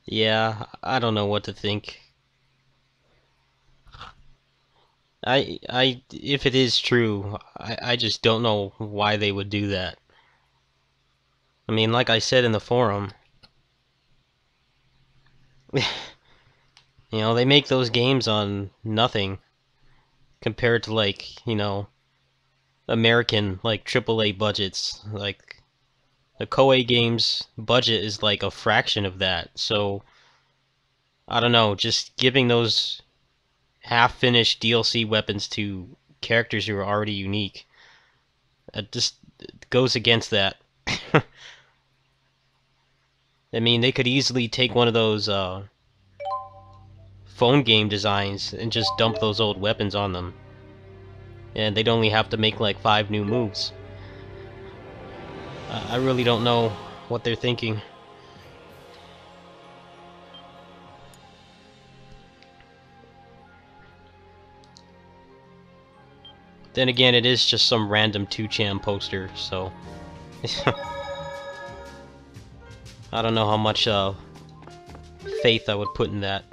Yeah, I don't know what to think. If it is true, I just don't know why they would do that. I mean, like I said in the forum, they make those games on nothing compared to like, American like AAA budgets. Like the Koei games budget is like a fraction of that. So, I don't know, just giving those half-finished DLC weapons to characters who are already unique, it just goes against that. I mean, they could easily take one of those phone game designs and just dump those old weapons on them. And they'd only have to make like 5 new moves. I really don't know what they're thinking. Then again, it is just some random 2chan poster, so I don't know how much faith I would put in that.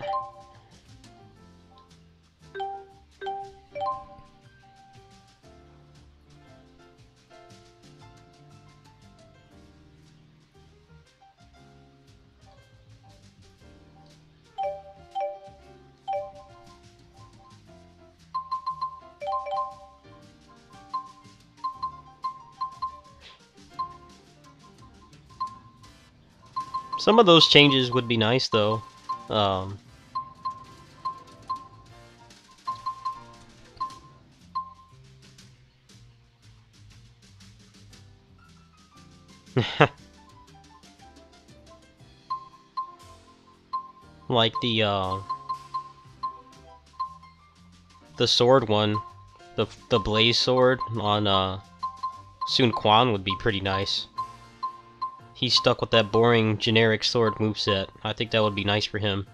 Some of those changes would be nice, though. Um, like the sword one, the blaze sword on Sun Quan would be pretty nice. He's stuck with that boring generic sword moveset. I think that would be nice for him.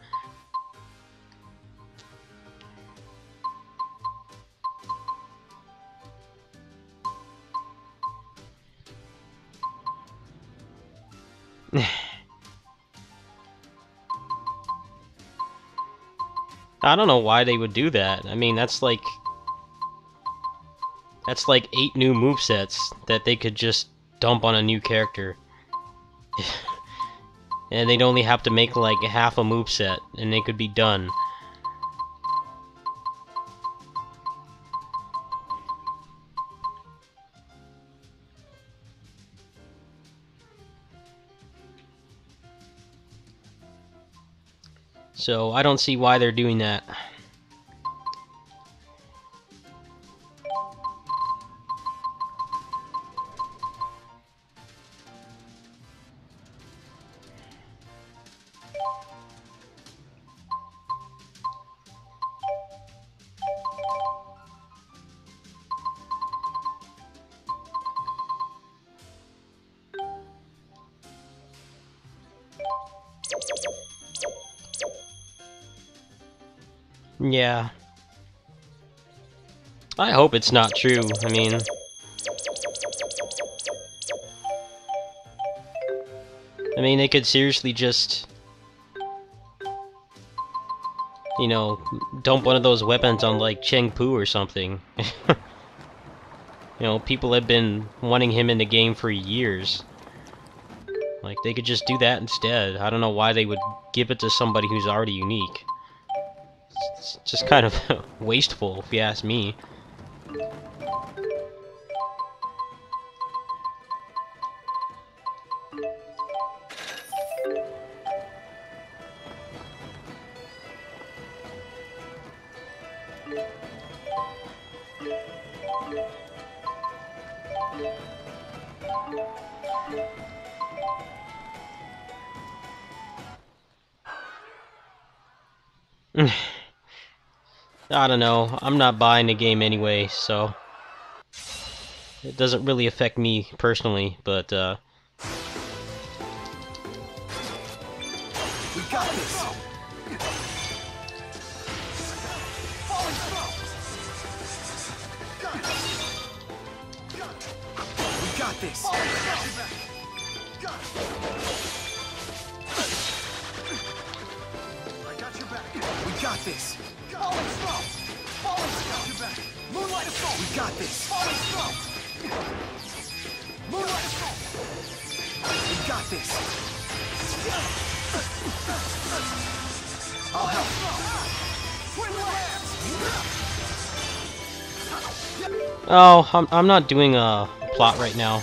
I don't know why they would do that. I mean, that's like 8 new movesets that they could just dump on a new character. And they'd only have to make like half a moveset, and they could be done. So I don't see why they're doing that. Yeah. I hope it's not true. I mean, they could seriously just, dump one of those weapons on like Cheng Pu or something. People have been wanting him in the game for years. Like, they could just do that instead. I don't know why they would give it to somebody who's already unique. It's just kind of wasteful, if you ask me. I don't know. I'm not buying the game anyway, so it doesn't really affect me personally, but We got this. We got this. I got your back. We got this. Falling slow. Falling slow. Your back. Moonlight assault. We got this. Falling slow. Moonlight assault. We got this. I'll help. Twin lance. Oh, I'm not doing a plot right now.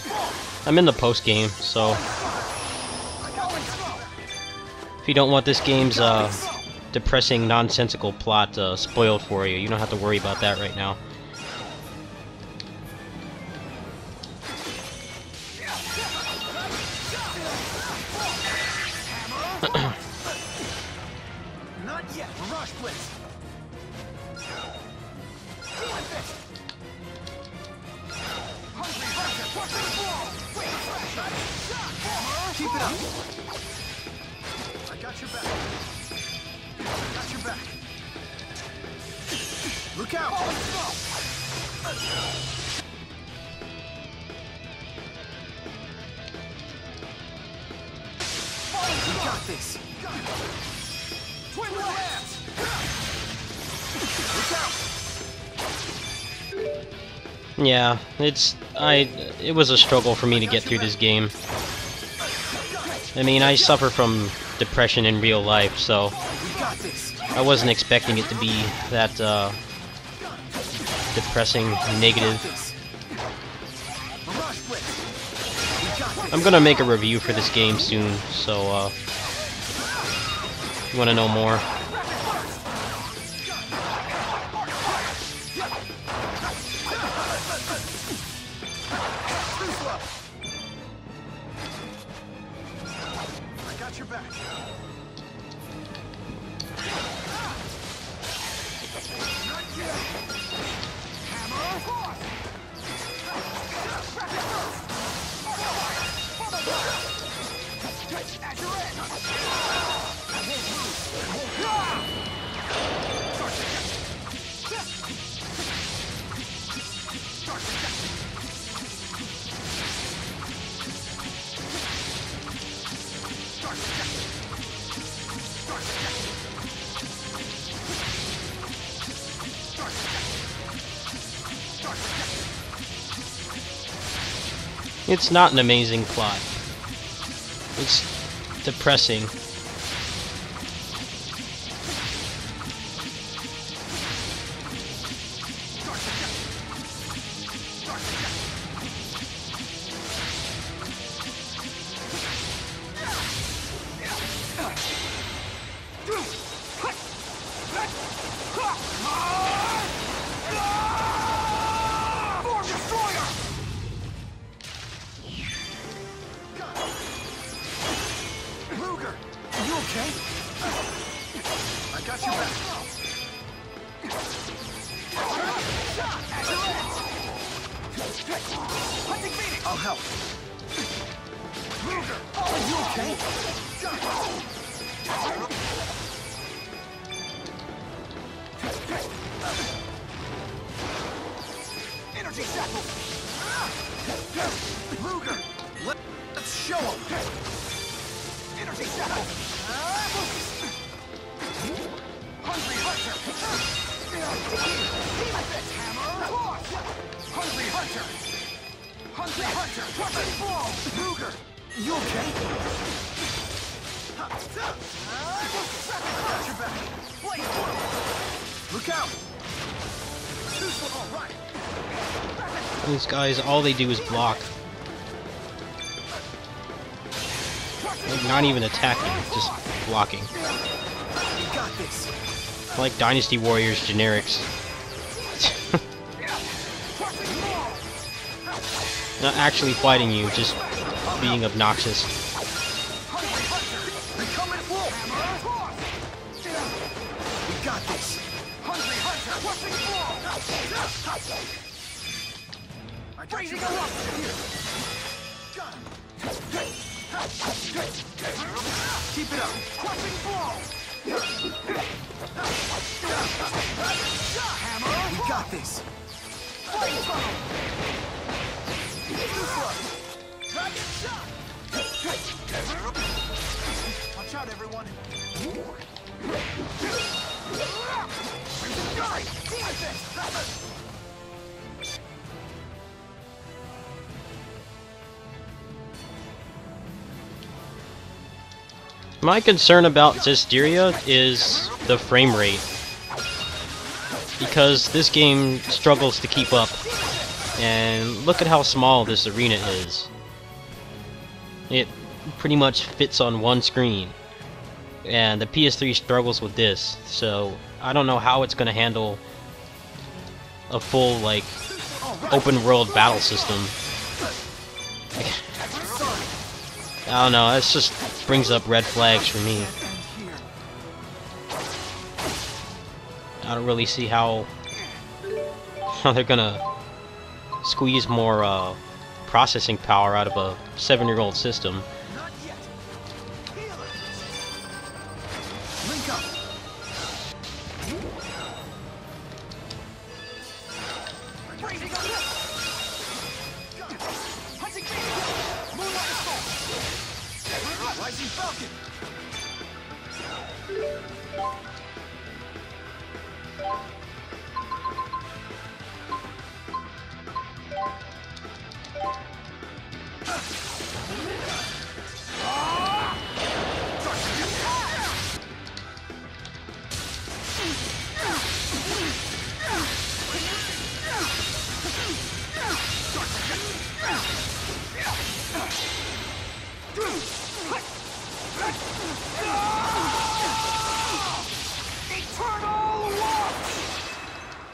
I'm in the post game, so if you don't want this game's depressing, nonsensical plot spoiled for you, you don't have to worry about that right now. Not yet. Mirage Blitz. Keep it up. I got your back. I got your back. Look out. We got this. Twin lance. Look out. Yeah, it was a struggle for me to get through this game. I mean, I suffer from depression in real life, so I wasn't expecting it to be that depressing, negative. I'm gonna make a review for this game soon, so if you wanna know more. I got your back. Not yet. Hammer. At your end. I won't lose. It's not an amazing plot. It's depressing. Okay? I got your back. I'll help. Are you okay? Energy shackle. Luger, let's show him. Energy shackle. Hungry Hunter. Hammer. Hungry Hunter. Hungry Hunter. Crushing blow. Luger, you okay? Got your back. Look out. All right. These guys, all they do is block. Like, not even attacking, just blocking. Like Dynasty Warriors generics. Not actually fighting you, just being obnoxious. Keep it up. Crushing blow. Hammer. We got this. Flame tunnel. Watch out, everyone. My concern about Xillia is the frame rate, because this game struggles to keep up, and look at how small this arena is. It pretty much fits on one screen, and the PS3 struggles with this, so I don't know how it's going to handle a full, like, open world battle system. I don't know, that just brings up red flags for me. I don't really see how they're gonna squeeze more processing power out of a 7-year-old system. Not yet. Link up. Moonlight assault. Rising Falcon.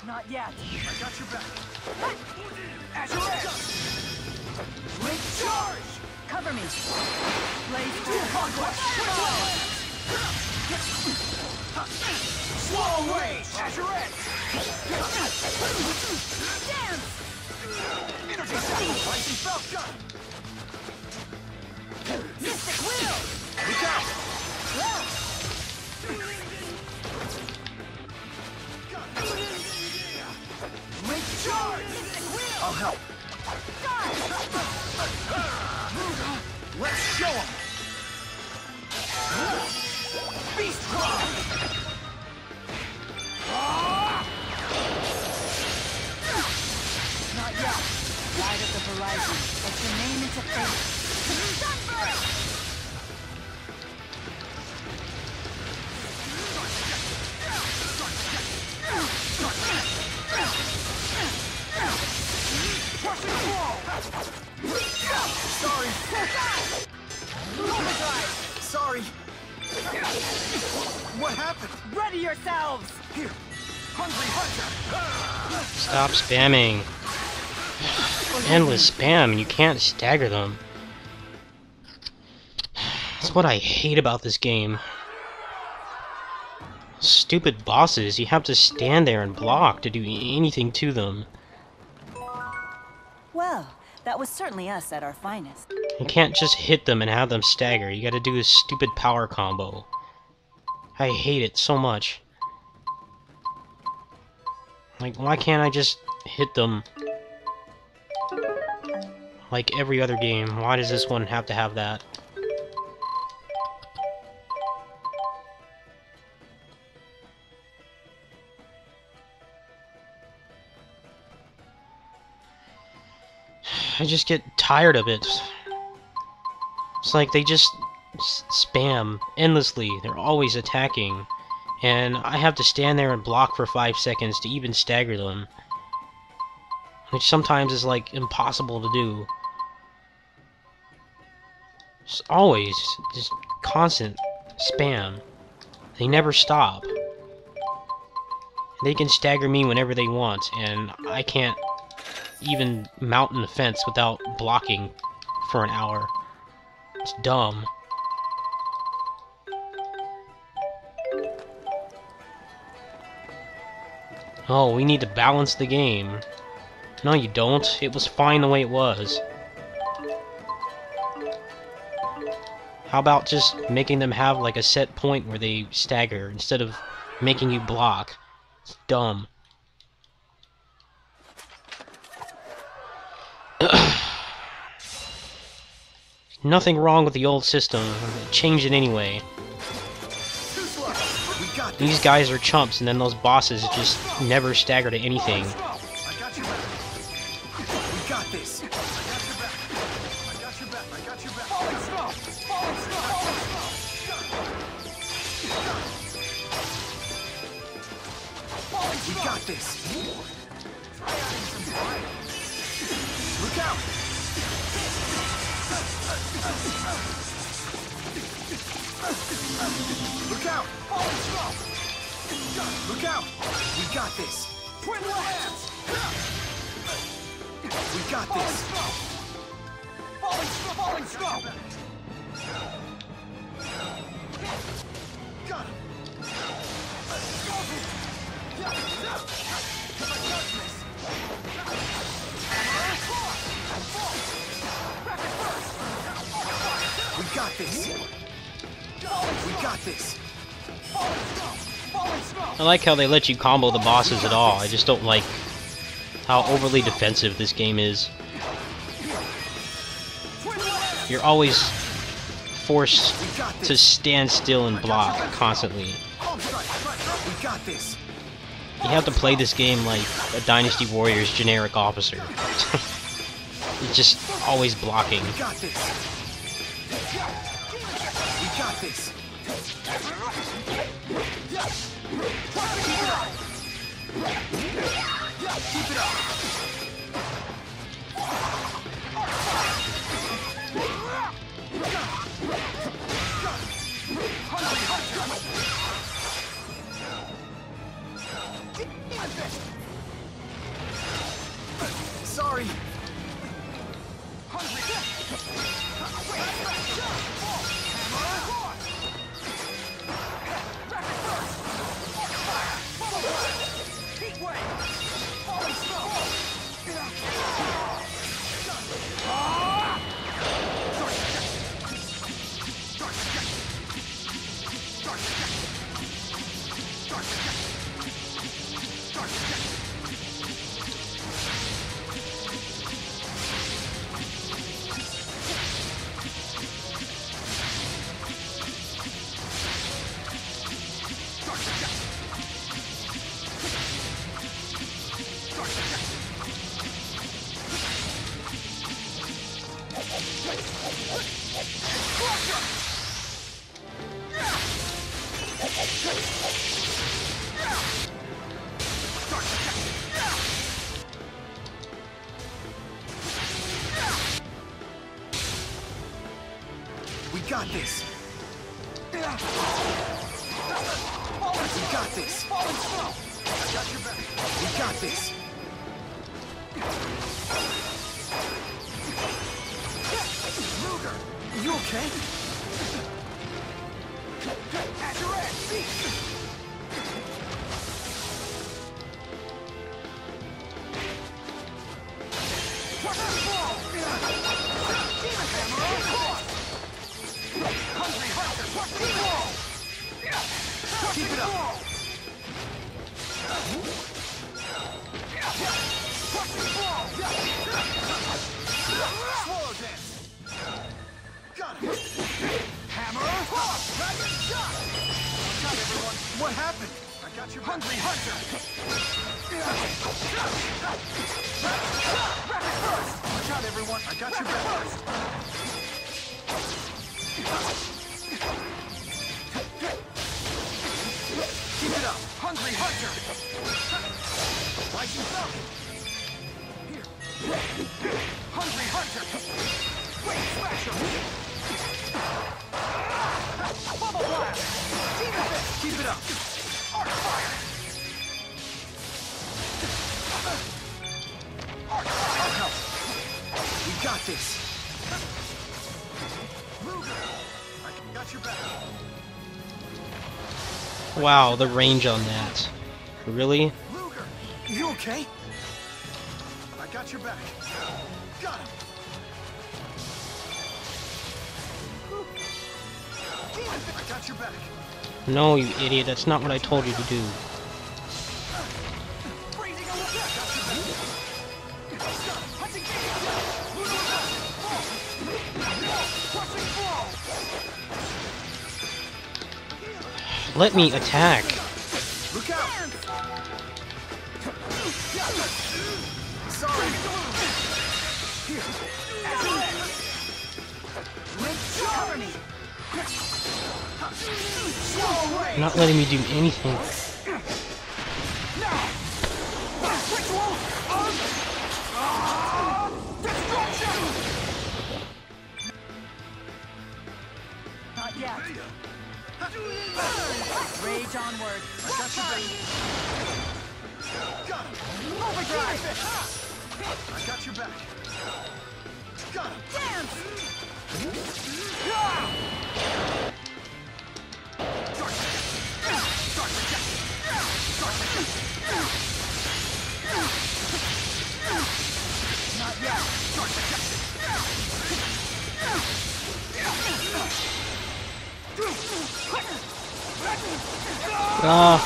Not yet. I got your back. Azure! Link charge! Cover me. Blaze through conquest. Swallow rage! Azure! Dance! Energy cycle! Rising Falcon! Mystic wheel! We got it! Link charge! I'll help. Let's show 'em. Beast Cry! Not yet. Light at the horizon. Put your name into fate. Sunburst! Sorry. Sorry. What happened? Ready yourselves. Here. Hungry hunter. Stop spamming. Endless spam, and you can't stagger them. That's what I hate about this game. Stupid bosses, you have to stand there and block to do anything to them. Well, that was certainly us at our finest. You can't just hit them and have them stagger. You gotta do this stupid power combo. I hate it so much. Like, why can't I just hit them like every other game? Why does this one have to have that? I just get tired of it. It's like they just spam endlessly. They're always attacking. And I have to stand there and block for 5 seconds to even stagger them. Which sometimes is like impossible to do. It's always just constant spam. They never stop. They can stagger me whenever they want, and I can't even mount an offense without blocking for an hour. It's dumb. Oh, we need to balance the game. No, you don't. It was fine the way it was. How about just making them have like a set point where they stagger instead of making you block? It's dumb. nothing wrong with the old system. Change it anyway. Too slow. We got this. These guys are chumps, and then those bosses just never stagger to anything. I got your back. We got this. I got your back. I got your back. I got your back. Falling slow. Falling slow. We got this. Look out. Look out. Falling slow. Look out. We got this. Twin lands. We got this. Falling slow. Falling slow. Got him. We got this. We got this. I like how they let you combo the bosses at all. I just don't like how overly defensive this game is. You're always forced to stand still and block constantly. We got this. You have to play this game like a Dynasty Warriors generic officer. You're just always blocking. We got this. We got this. Keep it up. Sorry. We got this. We got this. I got your back. We got this. Luger, are you okay? At your end, keep it up. Swallow dance. Got it. Hammer. Dragon shot. Watch out, everyone. What happened? I got your hungry hunter. Rapid first. Watch out, everyone. I got your back first. Keep it up. Hungry hunter. Rising falcon. Here. Hungry hunter. Wait, smasher. Bubble blast. Demon fist. Keep it up. Arc fire. Arc fire. I'll help. We got this. Luger. I got your back. Wow, the range on that. Really? Luger, you okay? I got your back. Got him. I got your back. No, you idiot, that's not what I told you to do. Freezing on the back. Got your back. Hunting. Let me attack. Look out! Sorry. Here. Not letting me do anything. Not yet. Rage onward. I got your back. Got him. Overdrive. I got your back. Got him. Dance! Not yet.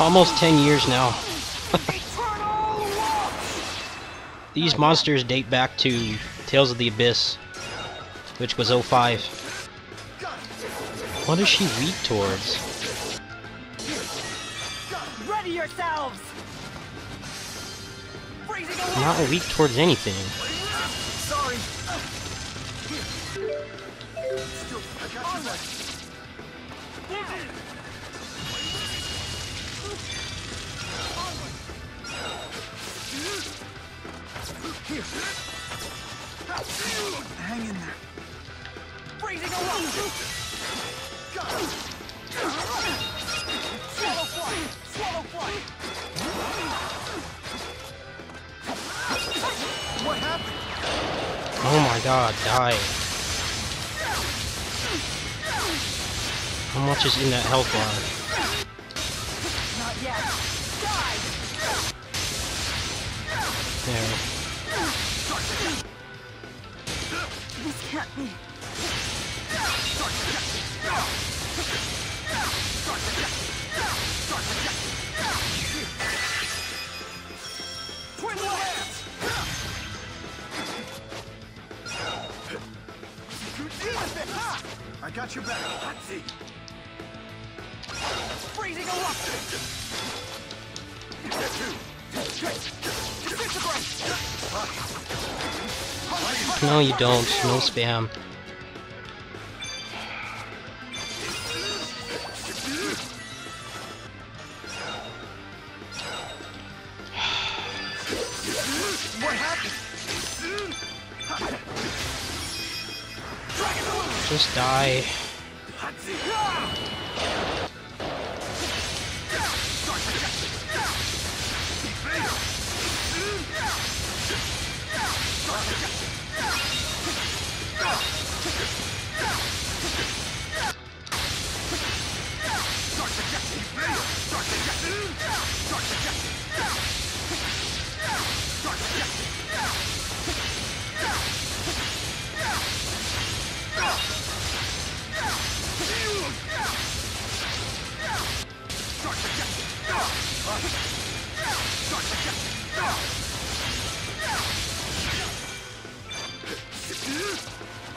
Almost 10 years now. These monsters date back to Tales of the Abyss, which was '05. What is she weak towards? Ready yourselves! Not weak towards anything. Sorry. Still, I got your back. Here. Hang in there. Freezing eruption! Got him. Swallow flight! Swallow flight! What happened? Oh my god, die. How much is in that health bar? Not yet. Die! There. This can't be. Twin lance! I got your back. Freezing eruption! No, you don't. No spam. What happened? Just die.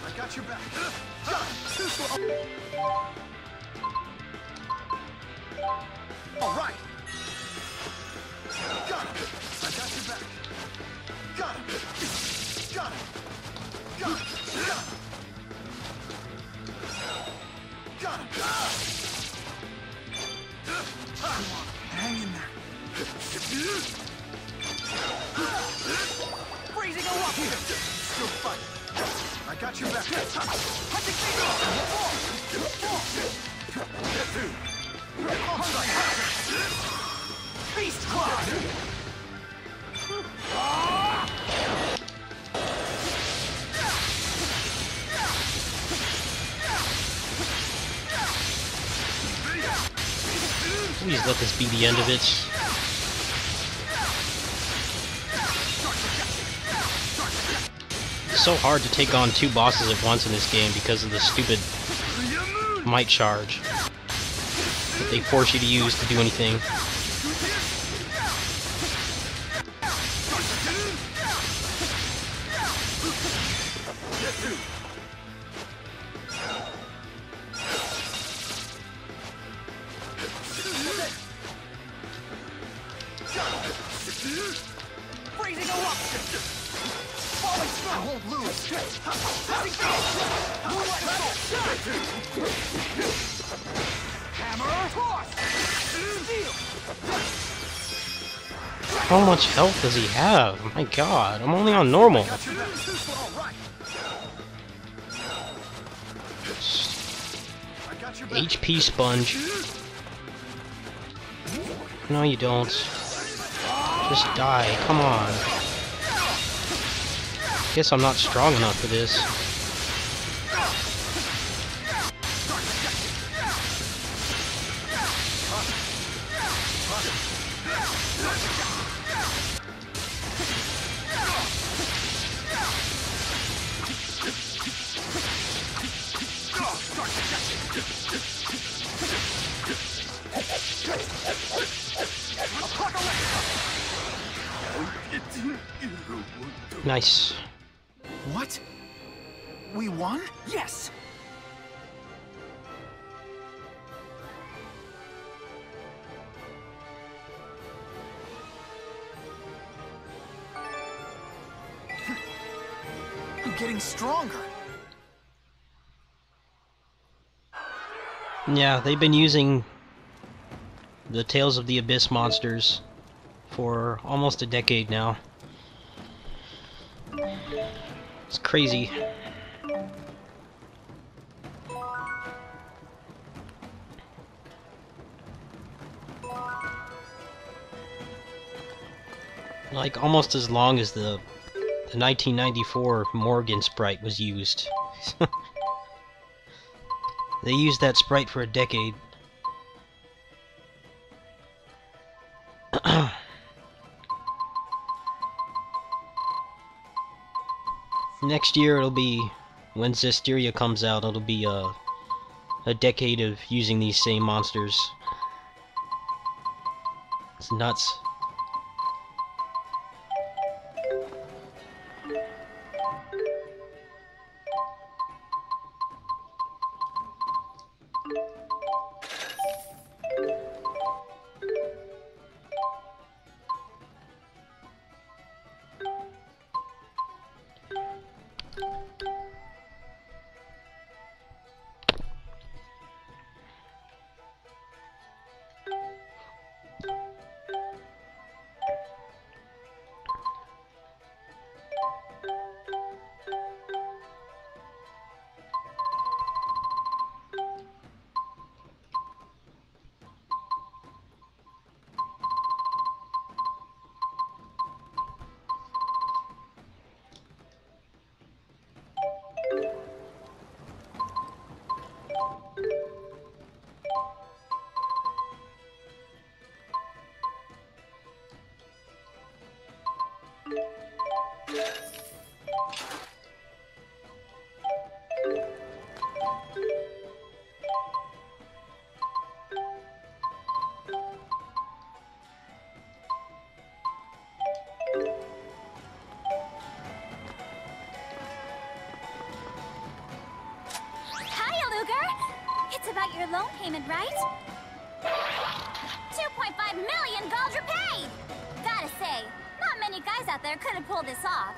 I got your back. All right. Got him. I got your back. Got him. Got him. Got him. Got him. Got him. Come on. Hang in there. Freezing eruption! Still fight. I got your back. Beast Claw! Please let this be the end of it. It's so hard to take on two bosses at once in this game because of the stupid might charge that they force you to use to do anything. Freezing eruption! Falling snow! I won't lose! Passing field! Moonlight bolt! Hammer! Cross! Steel! How much health does he have? My god, I'm only on normal. Got your back. All right. I got your back. HP sponge. No, you don't. Just die, come on. Guess I'm not strong enough for this. Nice. What? We won? Yes! I'm getting stronger. Yeah, they've been using the Tales of the Abyss monsters for almost a decade now. It's crazy. Like almost as long as the 1994 Morgan sprite was used. They used that sprite for a decade. Next year it'll be, when Xillia comes out, it'll be a decade of using these same monsters. It's nuts. It's about your loan payment, right? 2.5 million gold repaid! Gotta say, not many guys out there could have pulled this off.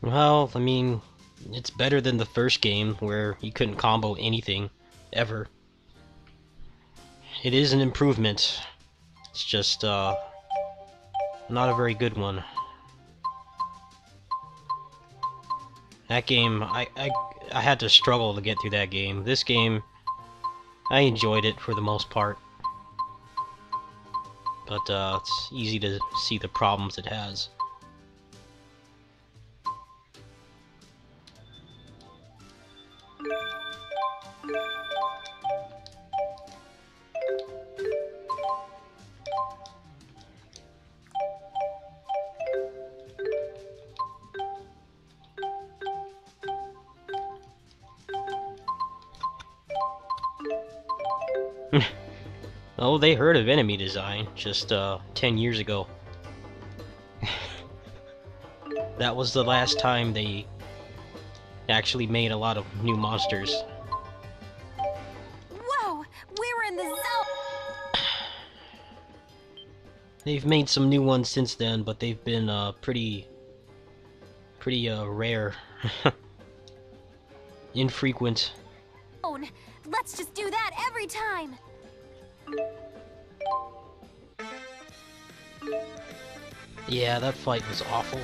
Well, I mean, it's better than the first game where you couldn't combo anything, ever. It is an improvement. It's just, not a very good one. That game, I had to struggle to get through that game. This game, I enjoyed it for the most part, but it's easy to see the problems it has. Oh, they heard of enemy design just 10 years ago. That was the last time they actually made a lot of new monsters. Whoa! We were in the zone! They've made some new ones since then, but they've been pretty rare. Infrequent. Let's just do that every time! Yeah, that fight was awful.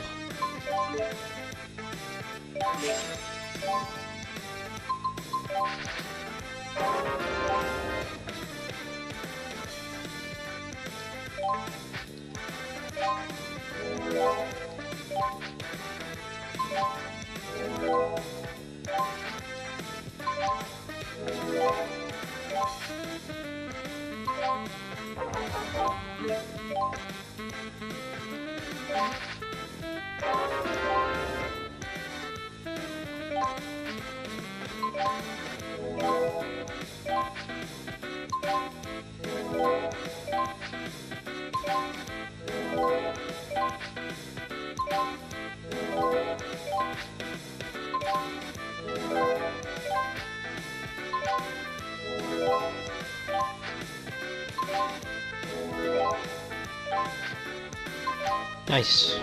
Nice.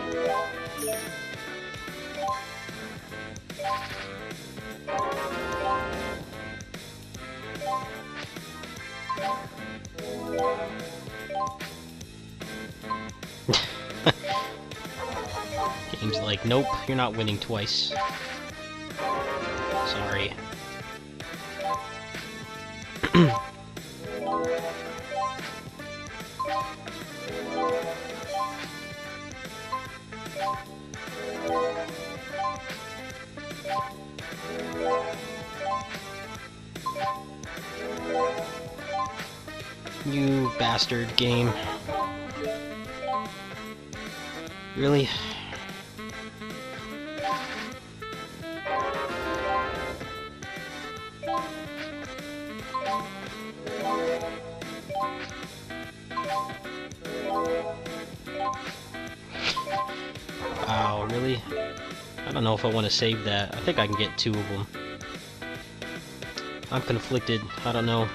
Game's like, nope, you're not winning twice. Sorry. You bastard game. Really? Wow, really? I don't know if I want to save that. I think I can get 2 of them. I'm conflicted. I don't know.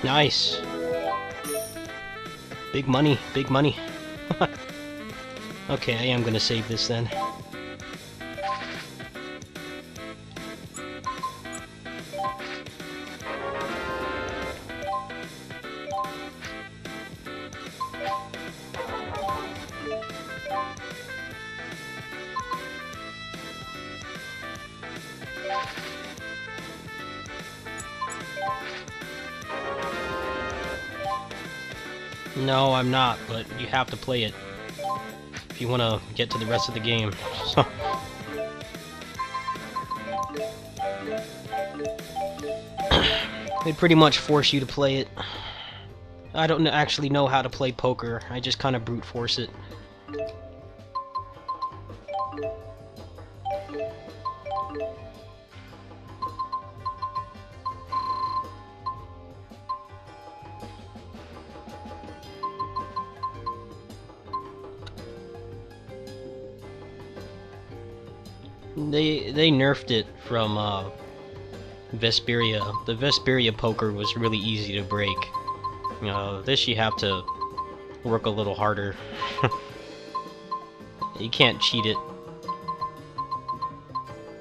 Nice. Big money, big money. Okay, I am gonna save this then. No, I'm not, but you have to play it if you want to get to the rest of the game. So. They pretty much force you to play it. I don't actually know how to play poker. I just kind of brute force it. They nerfed it from Vesperia. The Vesperia poker was really easy to break. This you have to work a little harder. You can't cheat it.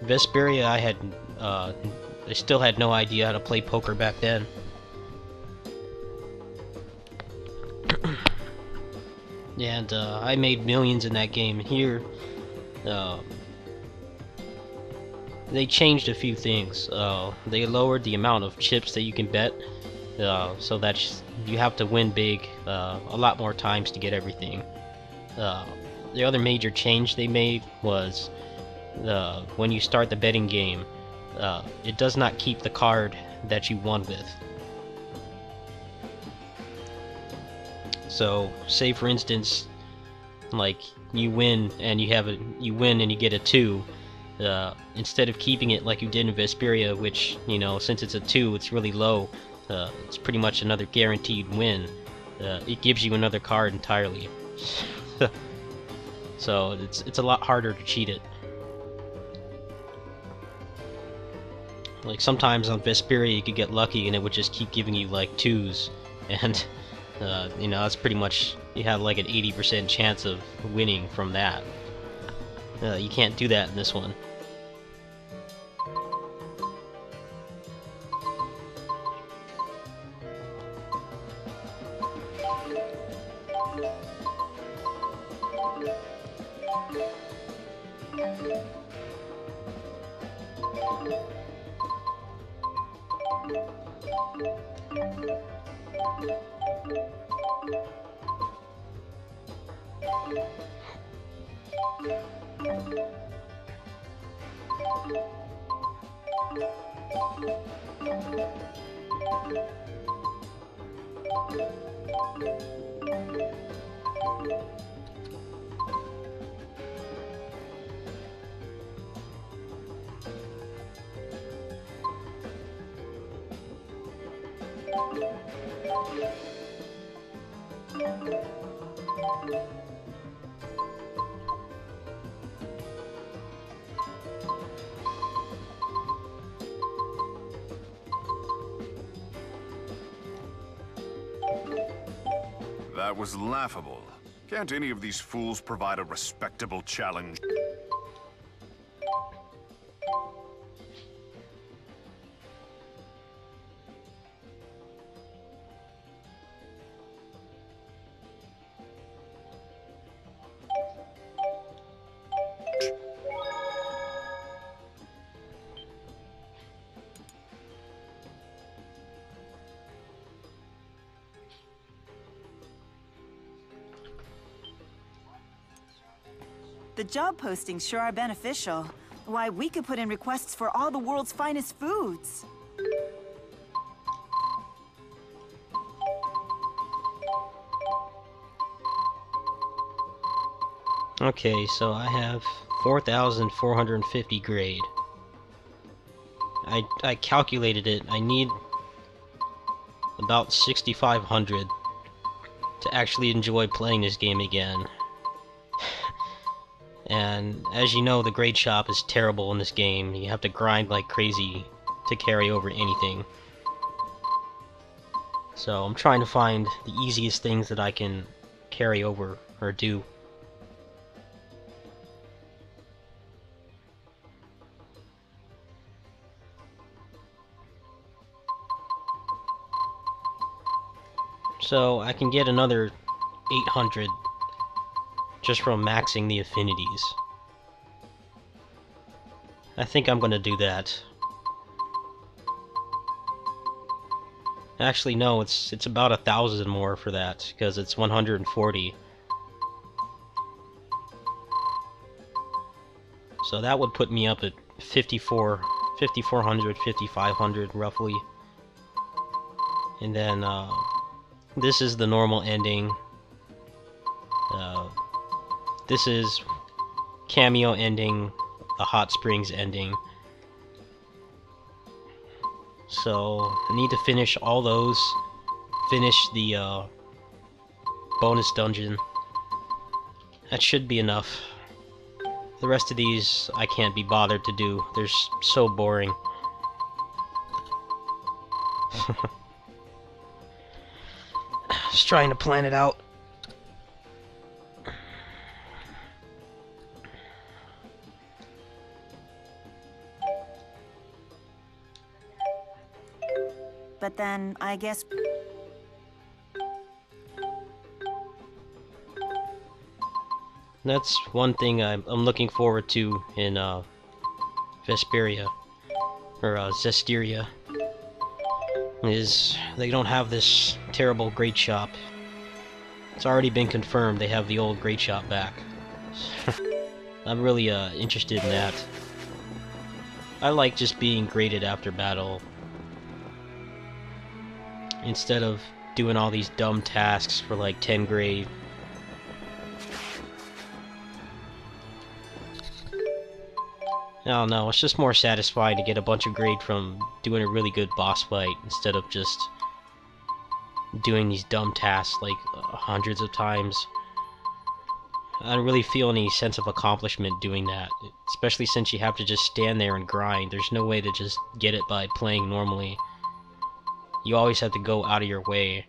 Vesperia, I still had no idea how to play poker back then. And I made millions in that game. Here, they changed a few things. They lowered the amount of chips that you can bet, so that you have to win big a lot more times to get everything. The other major change they made was when you start the betting game, it does not keep the card that you won with. So, say for instance, like you win and you get a 2. Instead of keeping it like you did in Vesperia, which, since it's a 2, it's really low, it's pretty much another guaranteed win, it gives you another card entirely. So it's a lot harder to cheat it. Like sometimes on Vesperia you could get lucky and it would just keep giving you like 2s, and that's pretty much, you have like an 80% chance of winning from that. You can't do that in this one. That was laughable. Can't any of these fools provide a respectable challenge? The job postings sure are beneficial. Why, we could put in requests for all the world's finest foods. Okay, so I have 4,450 grade. I calculated it. I need about 6,500 to actually enjoy playing this game again. And as you know, the grade shop is terrible in this game. You have to grind like crazy to carry over anything. So I'm trying to find the easiest things that I can carry over or do. So I can get another 800 just from maxing the affinities. I think I'm gonna do that. Actually, no, it's about 1,000 more for that, because it's 140. So that would put me up at 5,400, 5,500 roughly. And then This is the normal ending. This is cameo ending, the hot springs ending. So I need to finish all those. Finish the bonus dungeon. That should be enough. The rest of these I can't be bothered to do. They're so boring. Just trying to plan it out. But then, I guess... That's one thing I'm looking forward to in Vesperia, or Zestiria, is they don't have this terrible great shop. It's already been confirmed they have the old great shop back. I'm really interested in that. I like just being graded after battle, instead of doing all these dumb tasks for like 10 grade. I don't know, it's just more satisfying to get a bunch of grade from doing a really good boss fight instead of just doing these dumb tasks like hundreds of times. I don't really feel any sense of accomplishment doing that, especially since you have to just stand there and grind. There's no way to just get it by playing normally. You always have to go out of your way,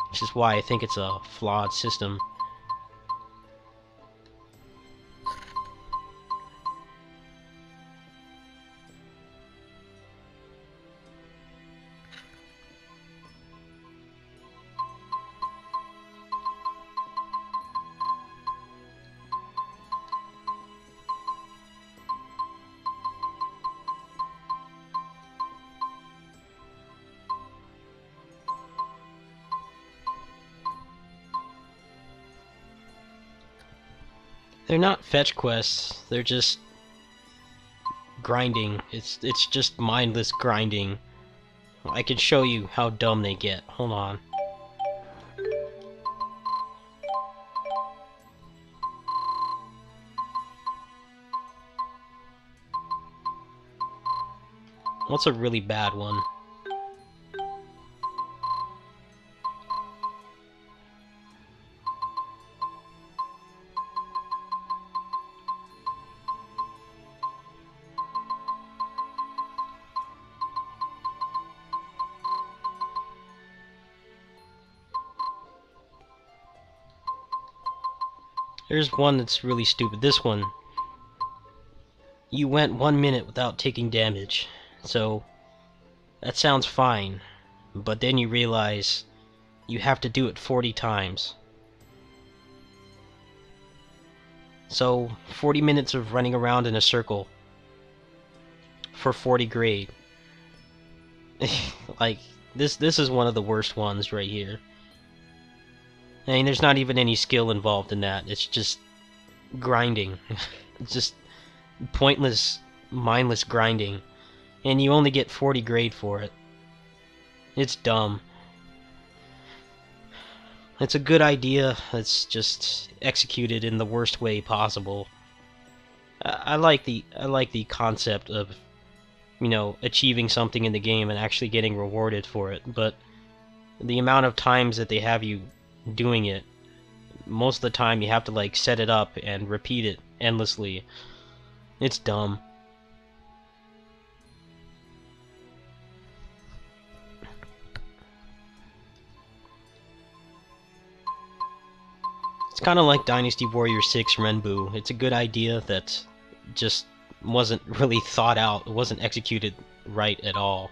which is why I think it's a flawed system. They're not fetch quests, they're just grinding. It's just mindless grinding. I can show you how dumb they get. Hold on. What's a really bad one? There's one that's really stupid. This one. You went 1 minute without taking damage. So, that sounds fine. But then you realize you have to do it 40 times. So, 40 minutes of running around in a circle for 40 grade. Like, this is one of the worst ones right here. I mean, there's not even any skill involved in that. It's just grinding. It's just pointless, mindless grinding. And you only get 40 grade for it. It's dumb. It's a good idea. It's just executed in the worst way possible. I like the concept of, you know, achieving something in the game and actually getting rewarded for it, but the amount of times that they have you doing it, most of the time you have to like set it up and repeat it endlessly. It's dumb. It's kind of like Dynasty Warrior 6 Renbu. It's a good idea that just wasn't really thought out. It wasn't executed right at all.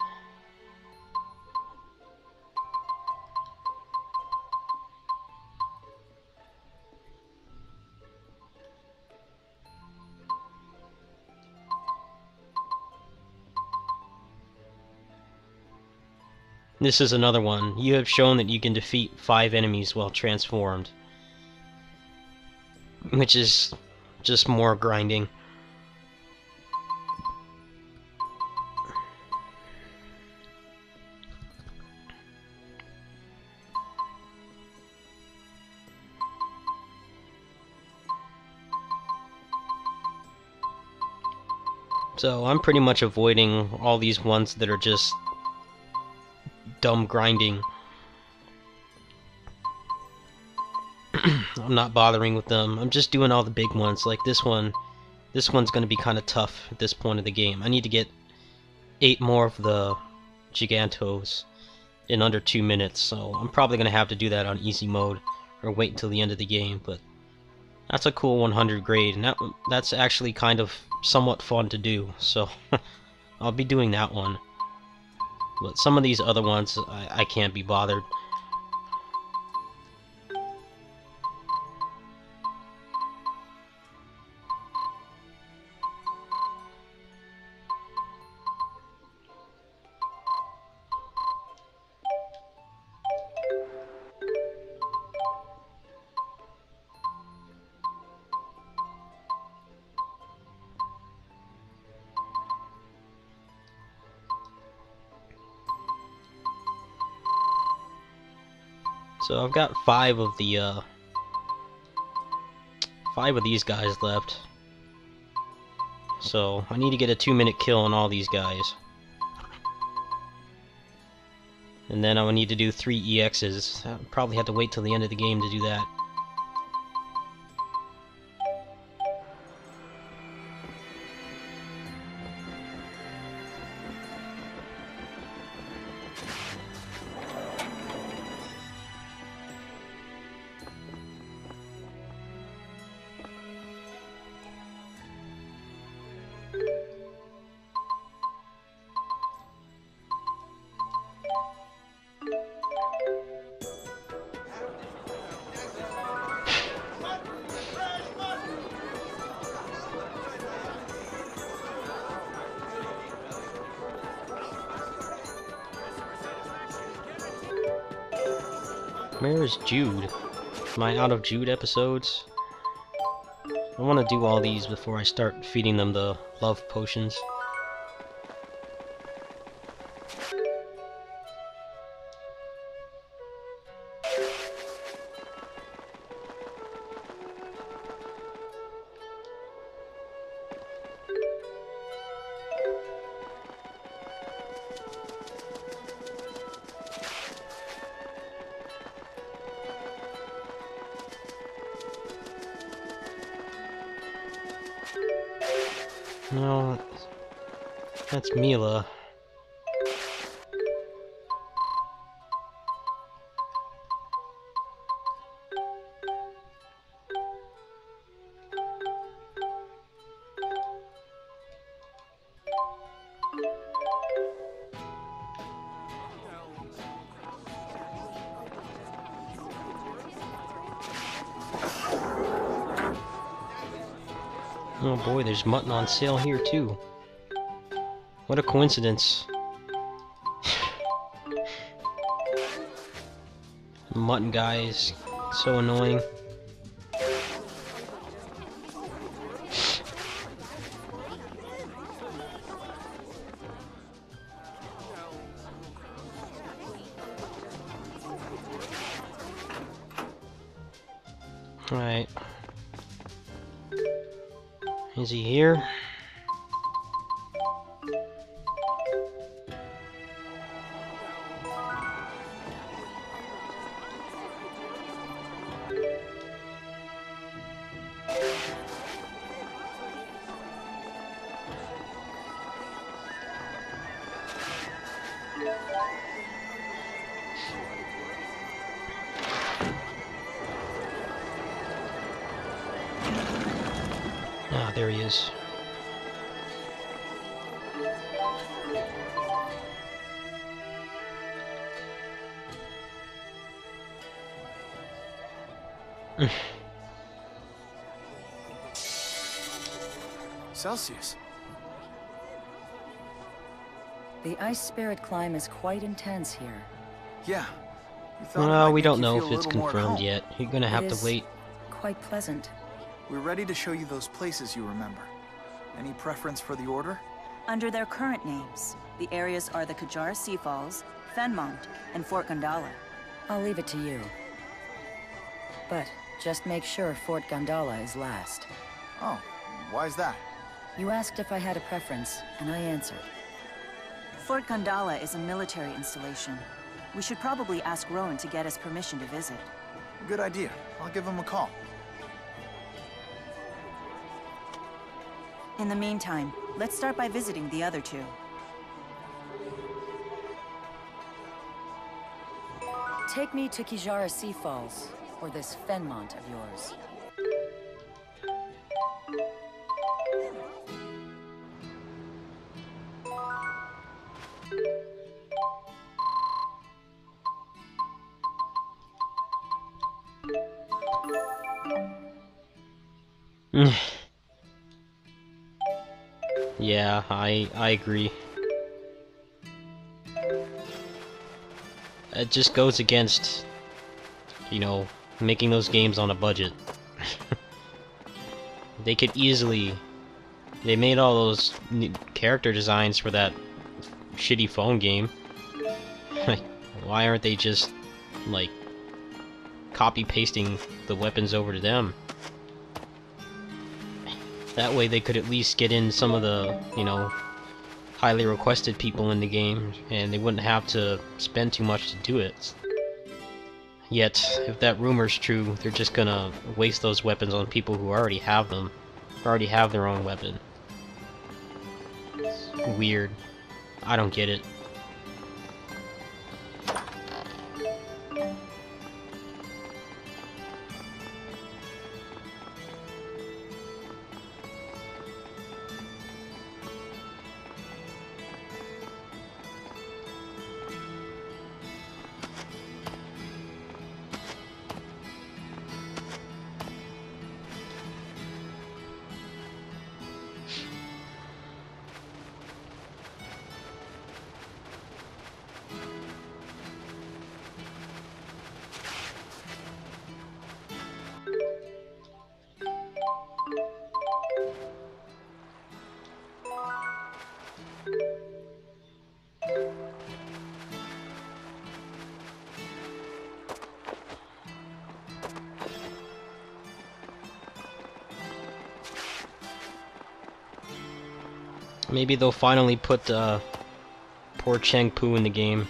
This is another one. You have shown that you can defeat 5 enemies while transformed. Which is just more grinding. So I'm pretty much avoiding all these ones that are just dumb grinding. I'm not bothering with them. I'm just doing all the big ones, like this one. This one's going to be kind of tough at this point of the game. I need to get 8 more of the Gigantos in under 2 minutes, so I'm probably going to have to do that on easy mode, or wait until the end of the game, but that's a cool 100 grade, and that's actually kind of somewhat fun to do, so I'll be doing that one. But some of these other ones, I can't be bothered. So I've got 5 of the 5 of these guys left. So I need to get a 2-minute kill on all these guys. And then I will need to do 3 EXs. I'll probably have to wait till the end of the game to do that. Where is Jude? Am I out of Jude episodes? I want to do all these before I start feeding them the love potions. No, that's Mila. Oh boy, there's mutton on sale here too. What a coincidence. Mutton guy is so annoying. Alright. Is he here? Ah, there he is. Celsius. The ice spirit climb is quite intense here. Yeah. thought it Well, might we make don't you know feel if a it's little more at confirmed home. yet. You're gonna have It to is wait. quite pleasant. We're ready to show you those places you remember. Any preference for the order? Under their current names, the areas are the Kajara Sea Falls, Fenmont, and Fort Gondala. I'll leave it to you. But just make sure Fort Gondala is last. Oh, why's that? You asked if I had a preference, and I answered. Fort Gondala is a military installation. We should probably ask Rowan to get us permission to visit. Good idea. I'll give him a call. In the meantime, let's start by visiting the other two. Take me to Kijara Sea Falls, or this Fenmont of yours. Yeah, I agree. It just goes against, you know, making those games on a budget. They could easily... They made all those character designs for that shitty phone game. Why aren't they just, like, copy-pasting the weapons over to them? That way they could at least get in some of the, you know, highly requested people in the game, and they wouldn't have to spend too much to do it. Yet, if that rumor's true, they're just gonna waste those weapons on people who already have them, who already have their own weapon. It's weird. I don't get it. Maybe they'll finally put poor Cheng Pu in the game.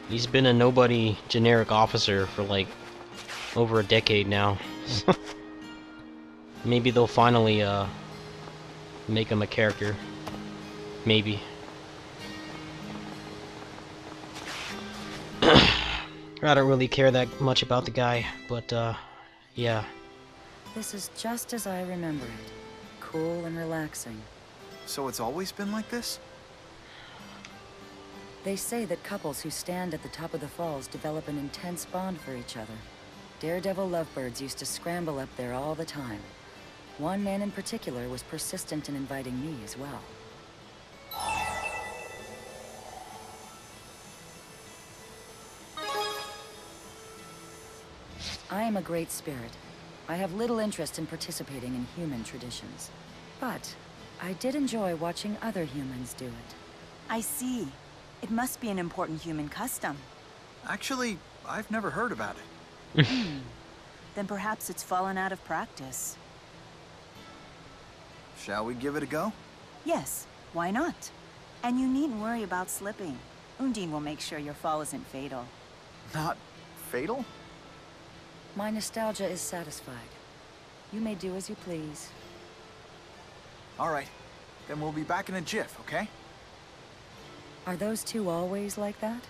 He's been a nobody generic officer for like over a decade now. Maybe they'll finally make him a character. Maybe. I don't really care that much about the guy, but yeah. This is just as I remember it. Cool and relaxing. So it's always been like this? They say that couples who stand at the top of the falls develop an intense bond for each other. Daredevil lovebirds used to scramble up there all the time. One man in particular was persistent in inviting me as well. I am a great spirit. I have little interest in participating in human traditions. But I did enjoy watching other humans do it. I see. It must be an important human custom. Actually, I've never heard about it. Then perhaps it's fallen out of practice. Shall we give it a go? Yes, why not? And you needn't worry about slipping. Undine will make sure your fall isn't fatal. Not fatal? My nostalgia is satisfied. You may do as you please. All right. Then we'll be back in a jiff, okay? Are those two always like that?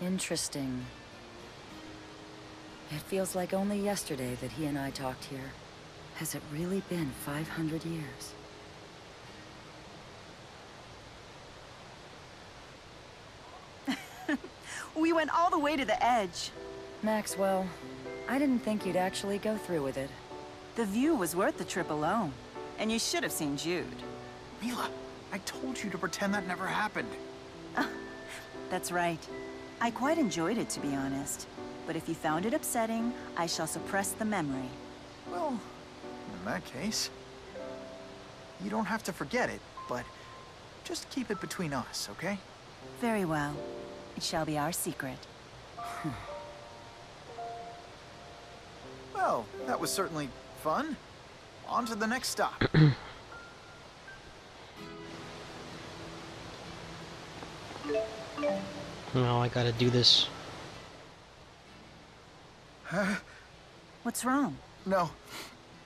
Interesting. It feels like only yesterday that he and I talked here. Has it really been 500 years? We went all the way to the edge. Maxwell, I didn't think you'd actually go through with it. The view was worth the trip alone. And you should have seen Jude. Mila, I told you to pretend that never happened. That's right. I quite enjoyed it, to be honest. But if you found it upsetting, I shall suppress the memory. Well, in that case, you don't have to forget it, but just keep it between us, okay? Very well. It shall be our secret. Well, that was certainly fun. On to the next stop. No, I gotta do this. What's wrong? No.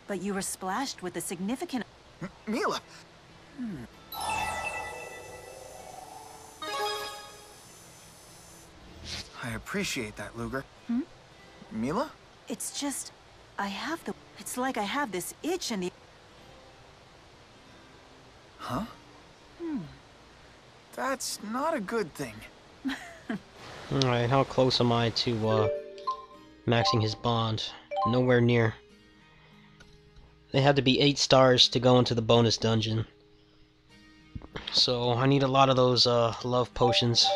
But you were splashed with a significant... Mila! I appreciate that, Luger. Mila? It's just... I have the... It's like I have this itch in the... Huh? That's not a good thing. Alright, how close am I to, maxing his bond? Nowhere near. They had to be 8 stars to go into the bonus dungeon. So, I need a lot of those, love potions.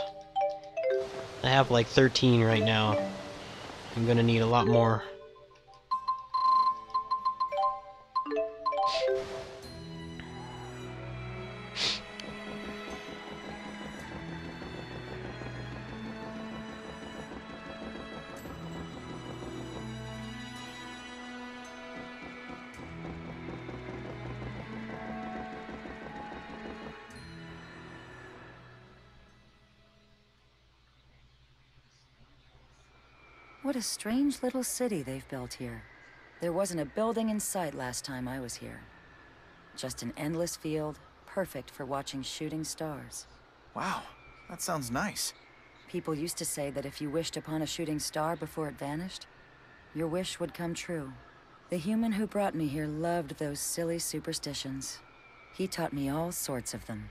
I have like 13 right now. I'm gonna need a lot more. What a strange little city they've built here. There wasn't a building in sight last time I was here. Just an endless field, perfect for watching shooting stars. Wow, that sounds nice. People used to say that if you wished upon a shooting star before it vanished, your wish would come true. The human who brought me here loved those silly superstitions. He taught me all sorts of them.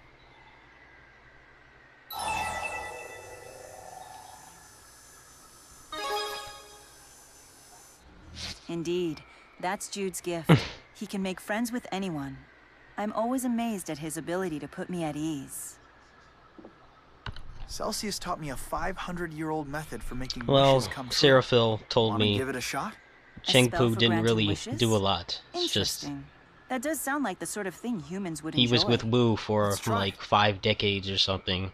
Indeed. That's Jude's gift. He can make friends with anyone. I'm always amazed at his ability to put me at ease. Celsius taught me a 500-year-old method for making Well, wishes come true. Seraphil told Wanna me give it a shot? Cheng spell Pu for didn't granting really wishes? do a lot. It's just Interesting. That does sound like the sort of thing humans would he enjoy. was with Wu for Let's try. like 5 decades or something.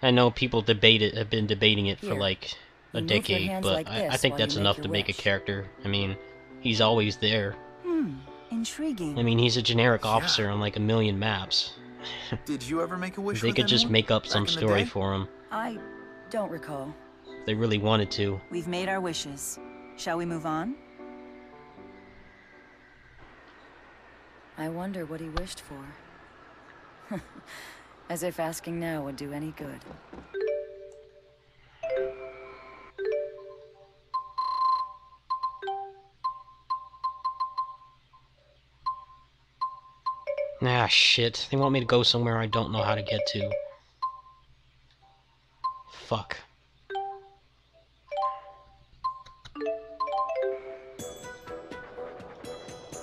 I know people have been debating it for Here, like a you move your decade, hands but like I this think while that's you enough make to your make a wish. character. I mean, he's always there. Intriguing. I mean, he's a generic Yeah. officer on like a million maps. Did you ever make a wish They with could just anyone make up back some in the story day? for him. I don't recall. If they really wanted to. We've made our wishes. Shall we move on? I wonder what he wished for. As if asking now would do any good. Ah, shit. They want me to go somewhere I don't know how to get to. Fuck.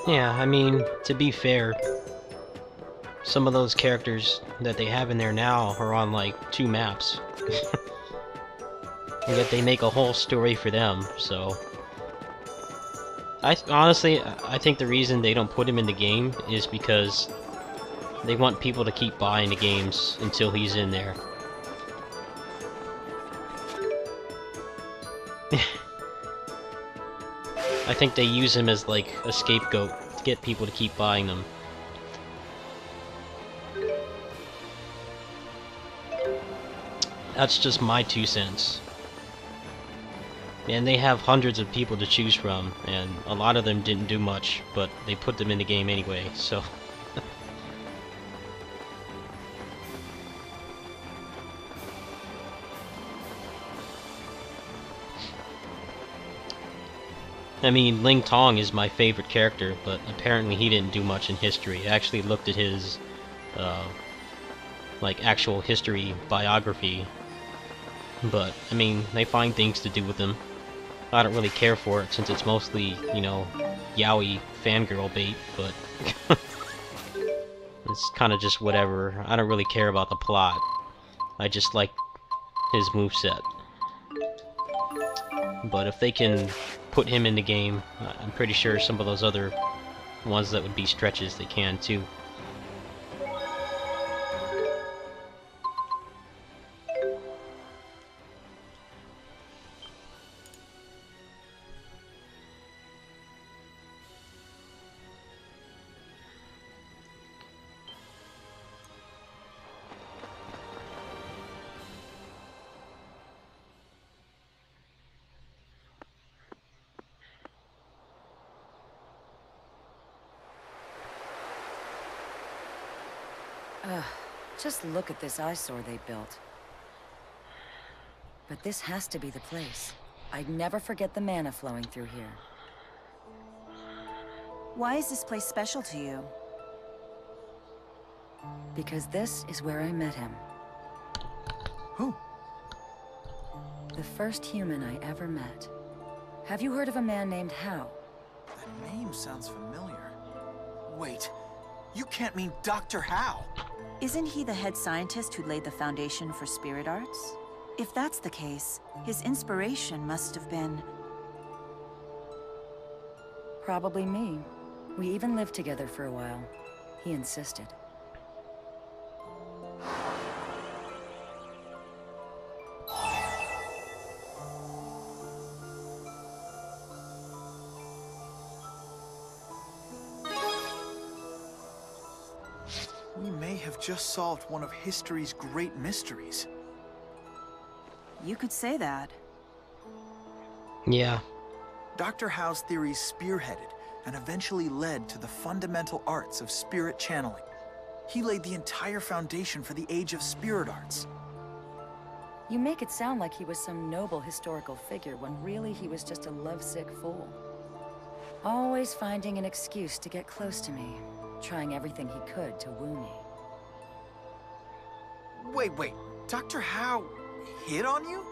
Yeah, I mean, to be fair, some of those characters that they have in there now are on like 2 maps. And yet they make a whole story for them, so... honestly, I think the reason they don't put him in the game is because they want people to keep buying the games until he's in there. I think they use him as like a scapegoat to get people to keep buying them. That's just my 2 cents. And they have hundreds of people to choose from, and a lot of them didn't do much, but they put them in the game anyway, so... I mean, Ling Tong is my favorite character, but apparently he didn't do much in history. I actually looked at his, like, actual history biography, but, I mean, they find things to do with him. I don't really care for it, since it's mostly, you know, yaoi fangirl bait, but... it's kind of just whatever. I don't really care about the plot. I just like his moveset. But if they can put him in the game, I'm pretty sure some of those other ones that would be stretches, they can too. Just look at this eyesore they built. But this has to be the place. I'd never forget the mana flowing through here. Why is this place special to you? Because this is where I met him. Who? The first human I ever met. Have you heard of a man named Hao? That name sounds familiar. Wait, you can't mean Dr. Hao. Isn't he the head scientist who laid the foundation for spirit arts? If that's the case, his inspiration must have been... Probably me. We even lived together for a while. He insisted. We may have just solved one of history's great mysteries. You could say that. Yeah. Dr. Hao's theories spearheaded and eventually led to the fundamental arts of spirit channeling. He laid the entire foundation for the age of spirit arts. You make it sound like he was some noble historical figure when really he was just a lovesick fool. Always finding an excuse to get close to me, trying everything he could to woo me. Wait, Dr. Hao hit on you?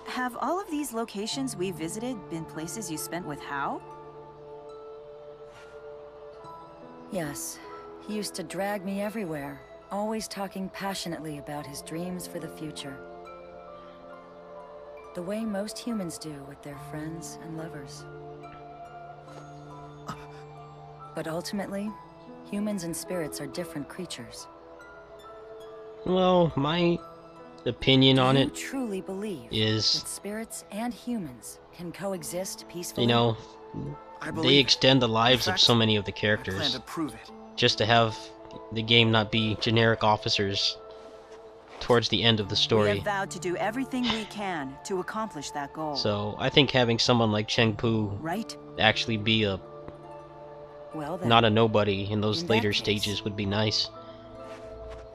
Have all of these locations we visited been places you spent with Hao? Yes, he used to drag me everywhere, always talking passionately about his dreams for the future. The way most humans do with their friends and lovers. But ultimately, humans and spirits are different creatures. Well, my opinion on Do it you truly believe is, that spirits and humans can coexist peacefully? you know, I they believe extend the lives In of fact, so many of the I plan characters to prove it. just to have the game not be generic officers towards the end of the We story. have vowed to do everything we can to accomplish that goal. So I think having someone like Chengpu Right? actually be a Well then, not a nobody in those In that later case- stages would be nice.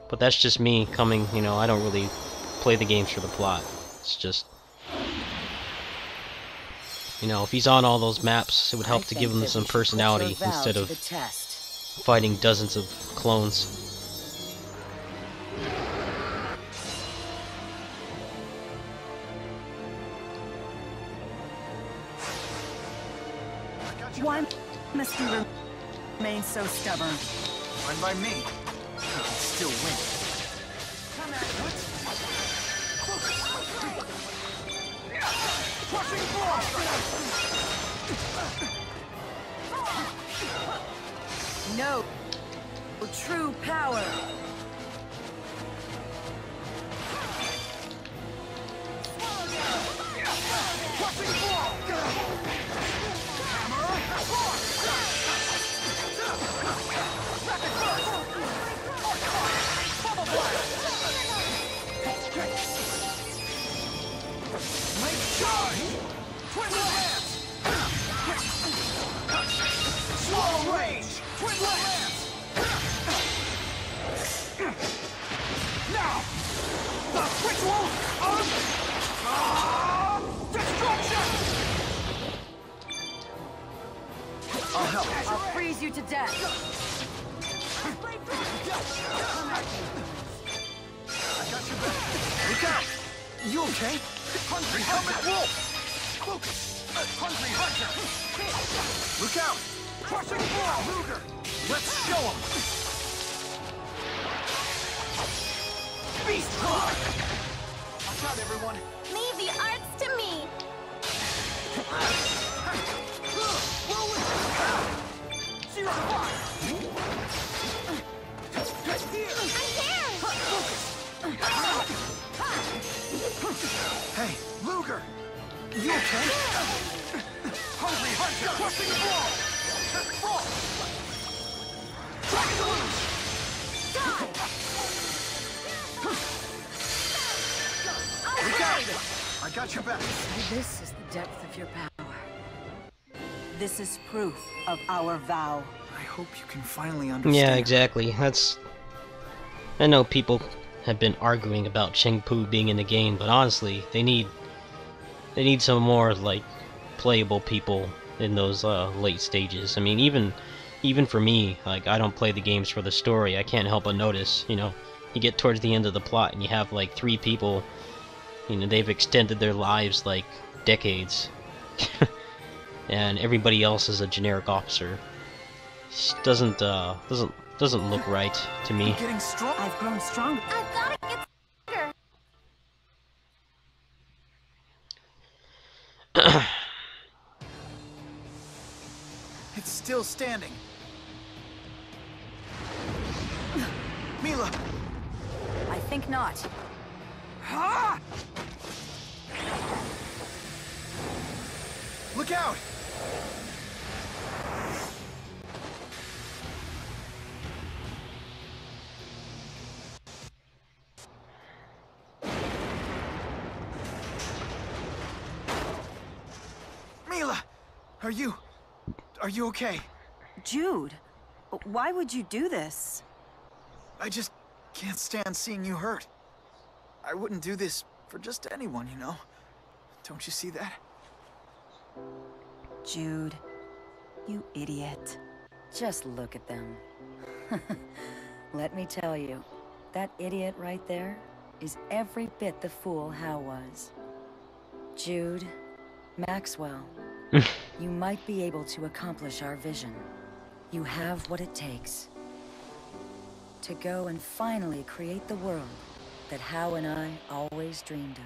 But that's just me coming, you know, I don't really play the games for the plot. It's just, you know, if he's on all those maps, it would help I to give think him that some we should put your personality vow instead to of the test. fighting dozens of clones. Why must you remain so stubborn? Fine by me. You can still win. Come at what? Crushing blow! No. True power. Crushing blow! I'll freeze you to death. I got your back. Look out! You okay? Hungry Helmet Wolf! Focus! Hungry Hunter! Look out! Crushing Blow! Luger! Let's show him! Beast Claw! Watch out, everyone! Leave the arts to me. Zero Fire! I'm here. Hey, Luger! You okay? Hungry Hunter! Crushing Blow! Fall! Dragon Loose! Look out! I got your back. So this is the depth of your power. This is proof of our vow. I hope you can finally understand. Yeah, exactly. I know people have been arguing about Chengpu being in the game, but honestly, they need some more like playable people in those late stages. I mean, even for me, like I don't play the games for the story. I can't help but notice, you know, you get towards the end of the plot and you have like 3 people, you know, they've extended their lives like decades, and everybody else is a generic officer. It doesn't look right to me. Getting strong. I've grown stronger. I've gotta get stronger. It's still standing. Mila! I think not. Ha! Look out! Mila! Are you okay? Jude, why would you do this? I just can't stand seeing you hurt. I wouldn't do this for just anyone, you know? Don't you see that? Jude, you idiot. Just look at them. Let me tell you, that idiot right there is every bit the fool Hal was. Jude, Maxwell, you might be able to accomplish our vision. You have what it takes to go and finally create the world that Hal and I always dreamed of.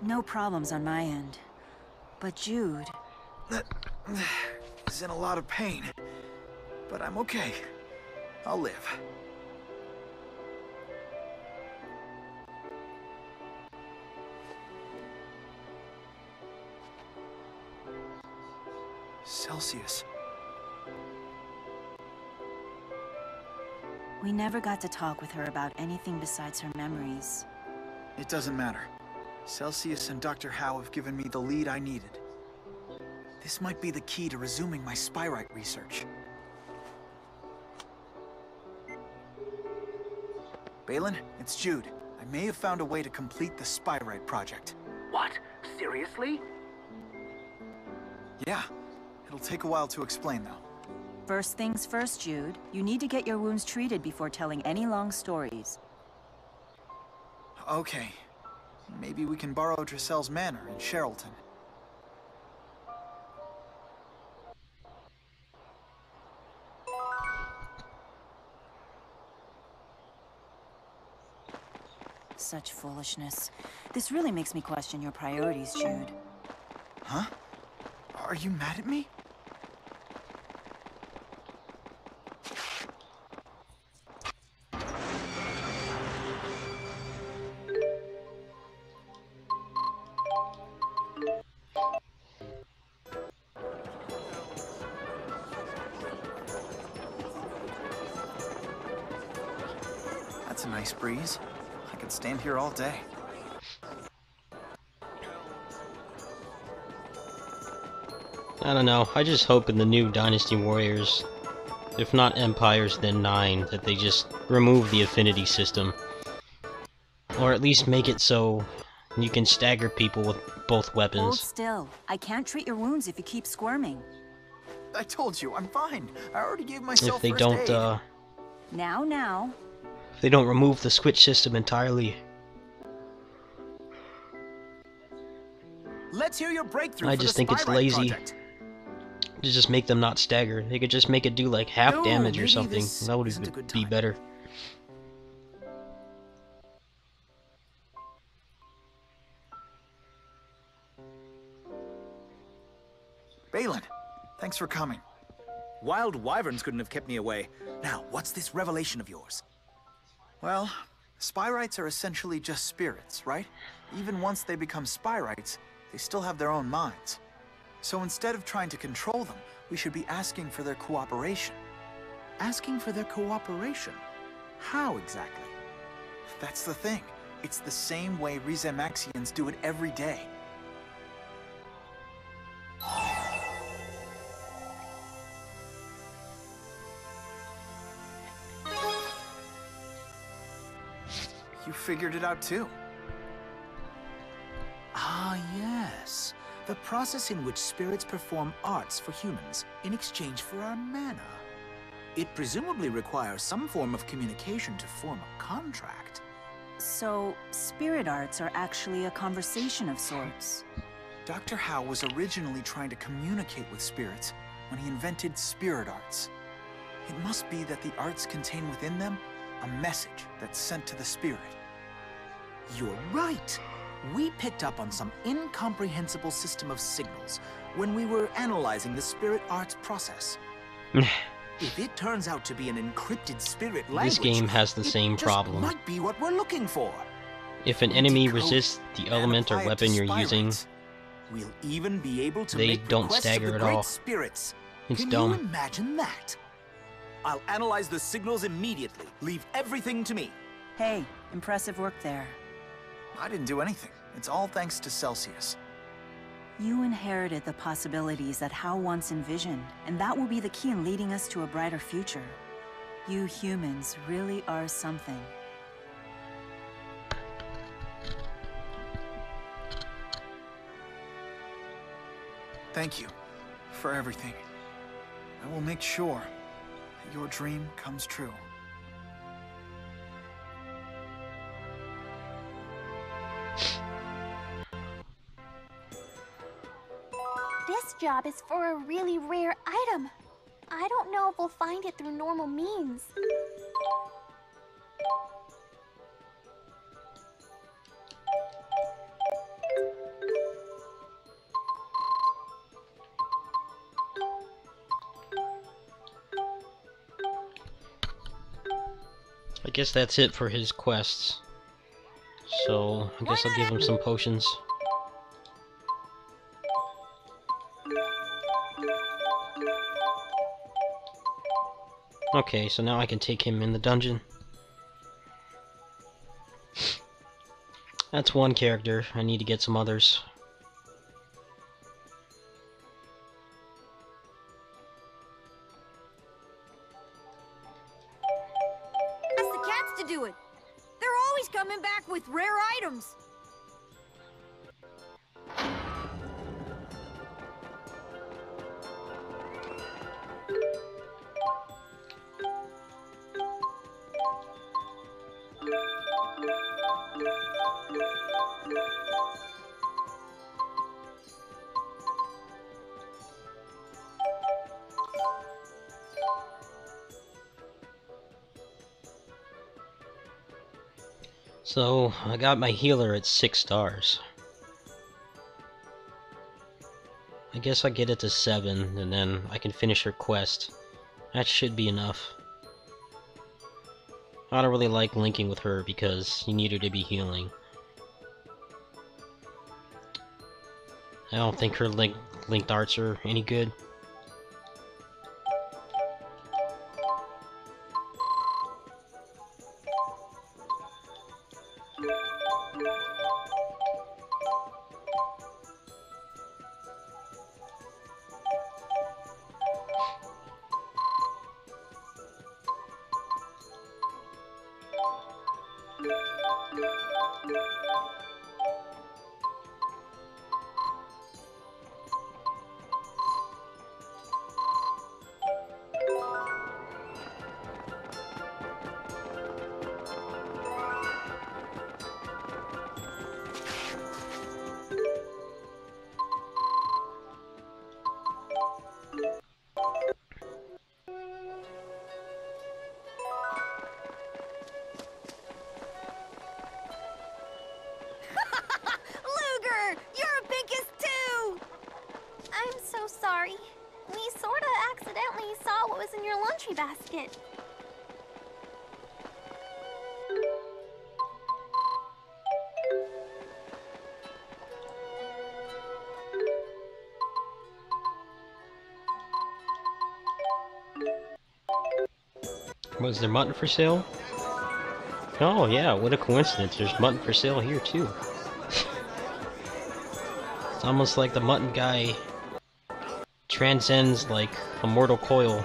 No problems on my end. But Jude... Is in a lot of pain. But I'm okay. I'll live. Celsius. We never got to talk with her about anything besides her memories. It doesn't matter. Celsius and Dr. Howe have given me the lead I needed. This might be the key to resuming my Spyrite research. Balin, it's Jude. I may have found a way to complete the Spyrite project. What? Seriously? Yeah. It'll take a while to explain, though. First things first, Jude. You need to get your wounds treated before telling any long stories. Okay. Maybe we can borrow Drissel's manor in Sherrilton. Such foolishness. This really makes me question your priorities, Jude. Huh? Are you mad at me? That's a nice breeze. I could stand here all day. I don't know, I just hope in the new Dynasty Warriors, if not Empires then 9, that they just remove the affinity system. Or at least make it so you can stagger people with both Hold weapons. still. I can't treat your wounds if you keep squirming. I told you, I'm fine. I already gave myself If they first don't, aid. Now. if they don't remove the switch system entirely. Let's hear your breakthrough I for just the think it's Spyrite lazy. project. To just make them not stagger. They could just make it do like half No, damage or maybe something. this That would isn't a good be time. better. Balin, thanks for coming. Wild wyverns couldn't have kept me away. Now, what's this revelation of yours? Well, Spyrites are essentially just spirits, right? Even once they become Spyrites, they still have their own minds. So instead of trying to control them, we should be asking for their cooperation. Asking for their cooperation? How exactly? That's the thing. It's the same way Rizamaxians do it every day. You figured it out too. Ah, yes. The process in which spirits perform arts for humans in exchange for our mana. It presumably requires some form of communication to form a contract. So, spirit arts are actually a conversation of sorts. Dr. Howe was originally trying to communicate with spirits when he invented spirit arts. It must be that the arts contain within them a message that's sent to the spirit. You're right. We picked up on some incomprehensible system of signals when we were analyzing the spirit arts process. If it turns out to be an encrypted spirit language, This game has the same problem. Might be what we're looking for. If an enemy resists the element or weapon you're using, we'll even be able to they make don't requests stagger of the at great all. spirits. It's Can dumb. you imagine that? I'll analyze the signals immediately. Leave everything to me. Hey, impressive work there. I didn't do anything. It's all thanks to Celsius. You inherited the possibilities that Hal once envisioned, and that will be the key in leading us to a brighter future. You humans really are something. Thank you for everything. I will make sure that your dream comes true. This job is for a really rare item. I don't know if we'll find it through normal means. I guess that's it for his quests. So, I guess I'll give him some potions. Okay, so now I can take him in the dungeon. That's one character. I need to get some others. Ask the cats to do it. They're always coming back with rare items. So, I got my healer at 6 stars. I guess I'll get it to 7, and then I can finish her quest. That should be enough. I don't really like linking with her because you need her to be healing. I don't think her linked arts are any good. Luger, you're a Pincus too! I'm so sorry. We sorta accidentally saw what was in your laundry basket. Was there mutton for sale? Oh yeah, what a coincidence. There's mutton for sale here too. It's almost like the mutton guy transcends like a mortal coil.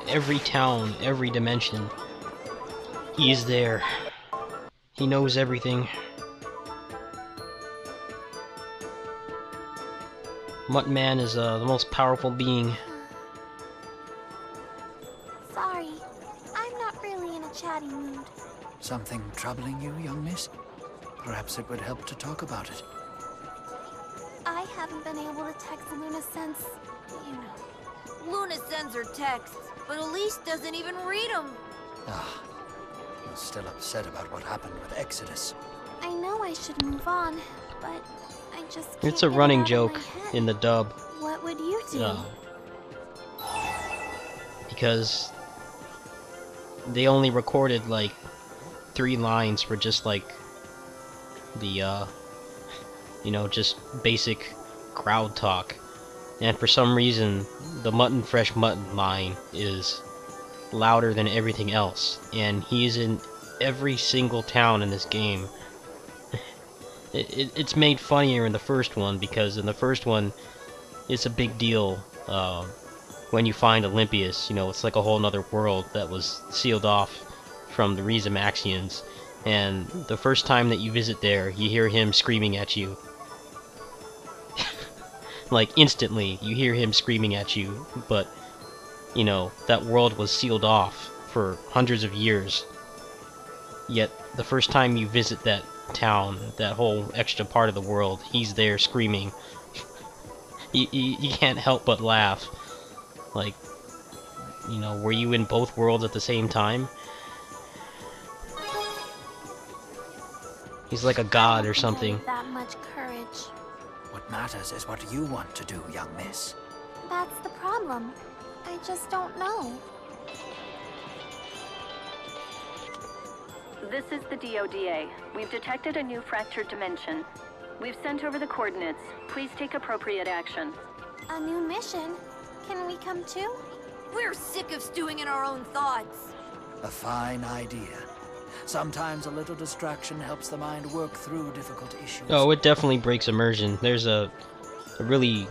Every town, every dimension. He is there. He knows everything. Mutton Man is the most powerful being. Sorry, I'm not really in a chatty mood. Something troubling you, young miss? Perhaps it would help to talk about it. I haven't been able to text Luna since, you know. Luna sends her texts, but Elise doesn't even read them. Ah, you're still upset about what happened with Exodus. I know I should move on, but I just can't It's a get it running out of joke my head. in the dub. What would you do? Because they only recorded like 3 lines for just like the you know, just basic crowd talk, and for some reason the fresh mutton line is louder than everything else, and he's in every single town in this game. It's made funnier in the first one, because in the first one it's a big deal when you find Olympius. You know, it's like a whole nother world that was sealed off from the Rhizamaxians, and the first time that you visit there, you hear him screaming at you. Like, instantly, you hear him screaming at you, but, you know, that world was sealed off for hundreds of years. Yet, the first time you visit that town, that whole extra part of the world, he's there screaming. You can't help but laugh. Like, you know, were you in both worlds at the same time? He's like a god or something. That much courage. What matters is what you want to do, young miss. That's the problem. I just don't know. This is the DODA. We've detected a new fractured dimension. We've sent over the coordinates. Please take appropriate action. A new mission? Can we come too? We're sick of stewing in our own thoughts. A fine idea. Sometimes a little distraction helps the mind work through difficult issues. Oh, it definitely breaks immersion. There's a really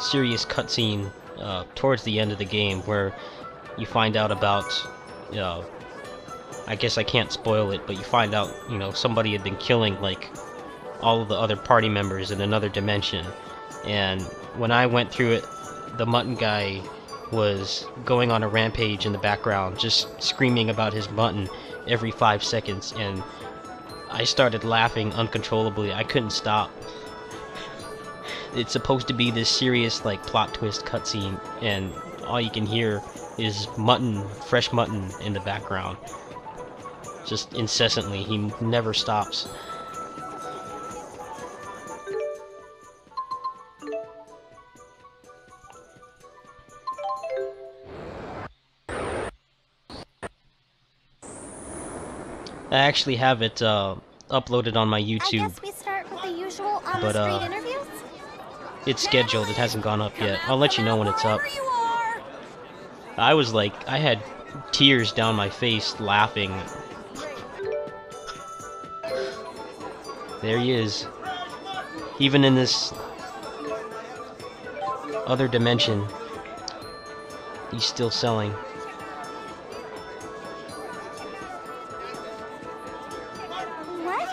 serious cutscene towards the end of the game where you find out about, I guess I can't spoil it, but you find out, you know, somebody had been killing, like, all of the other party members in another dimension. And when I went through it, the mutton guy was going on a rampage in the background, just screaming about his mutton every 5 seconds, and I started laughing uncontrollably. I couldn't stop. It's supposed to be this serious, like, plot twist cutscene, and all you can hear is mutton, fresh mutton in the background. Just incessantly. He never stops. I actually have it uploaded on my I YouTube, guess we start with the usual on but the street interviews? it's scheduled. It hasn't gone up yet. I'll let you know when it's up. Wherever you are. I was like, I had tears down my face laughing. There he is. Even in this other dimension, he's still selling. What?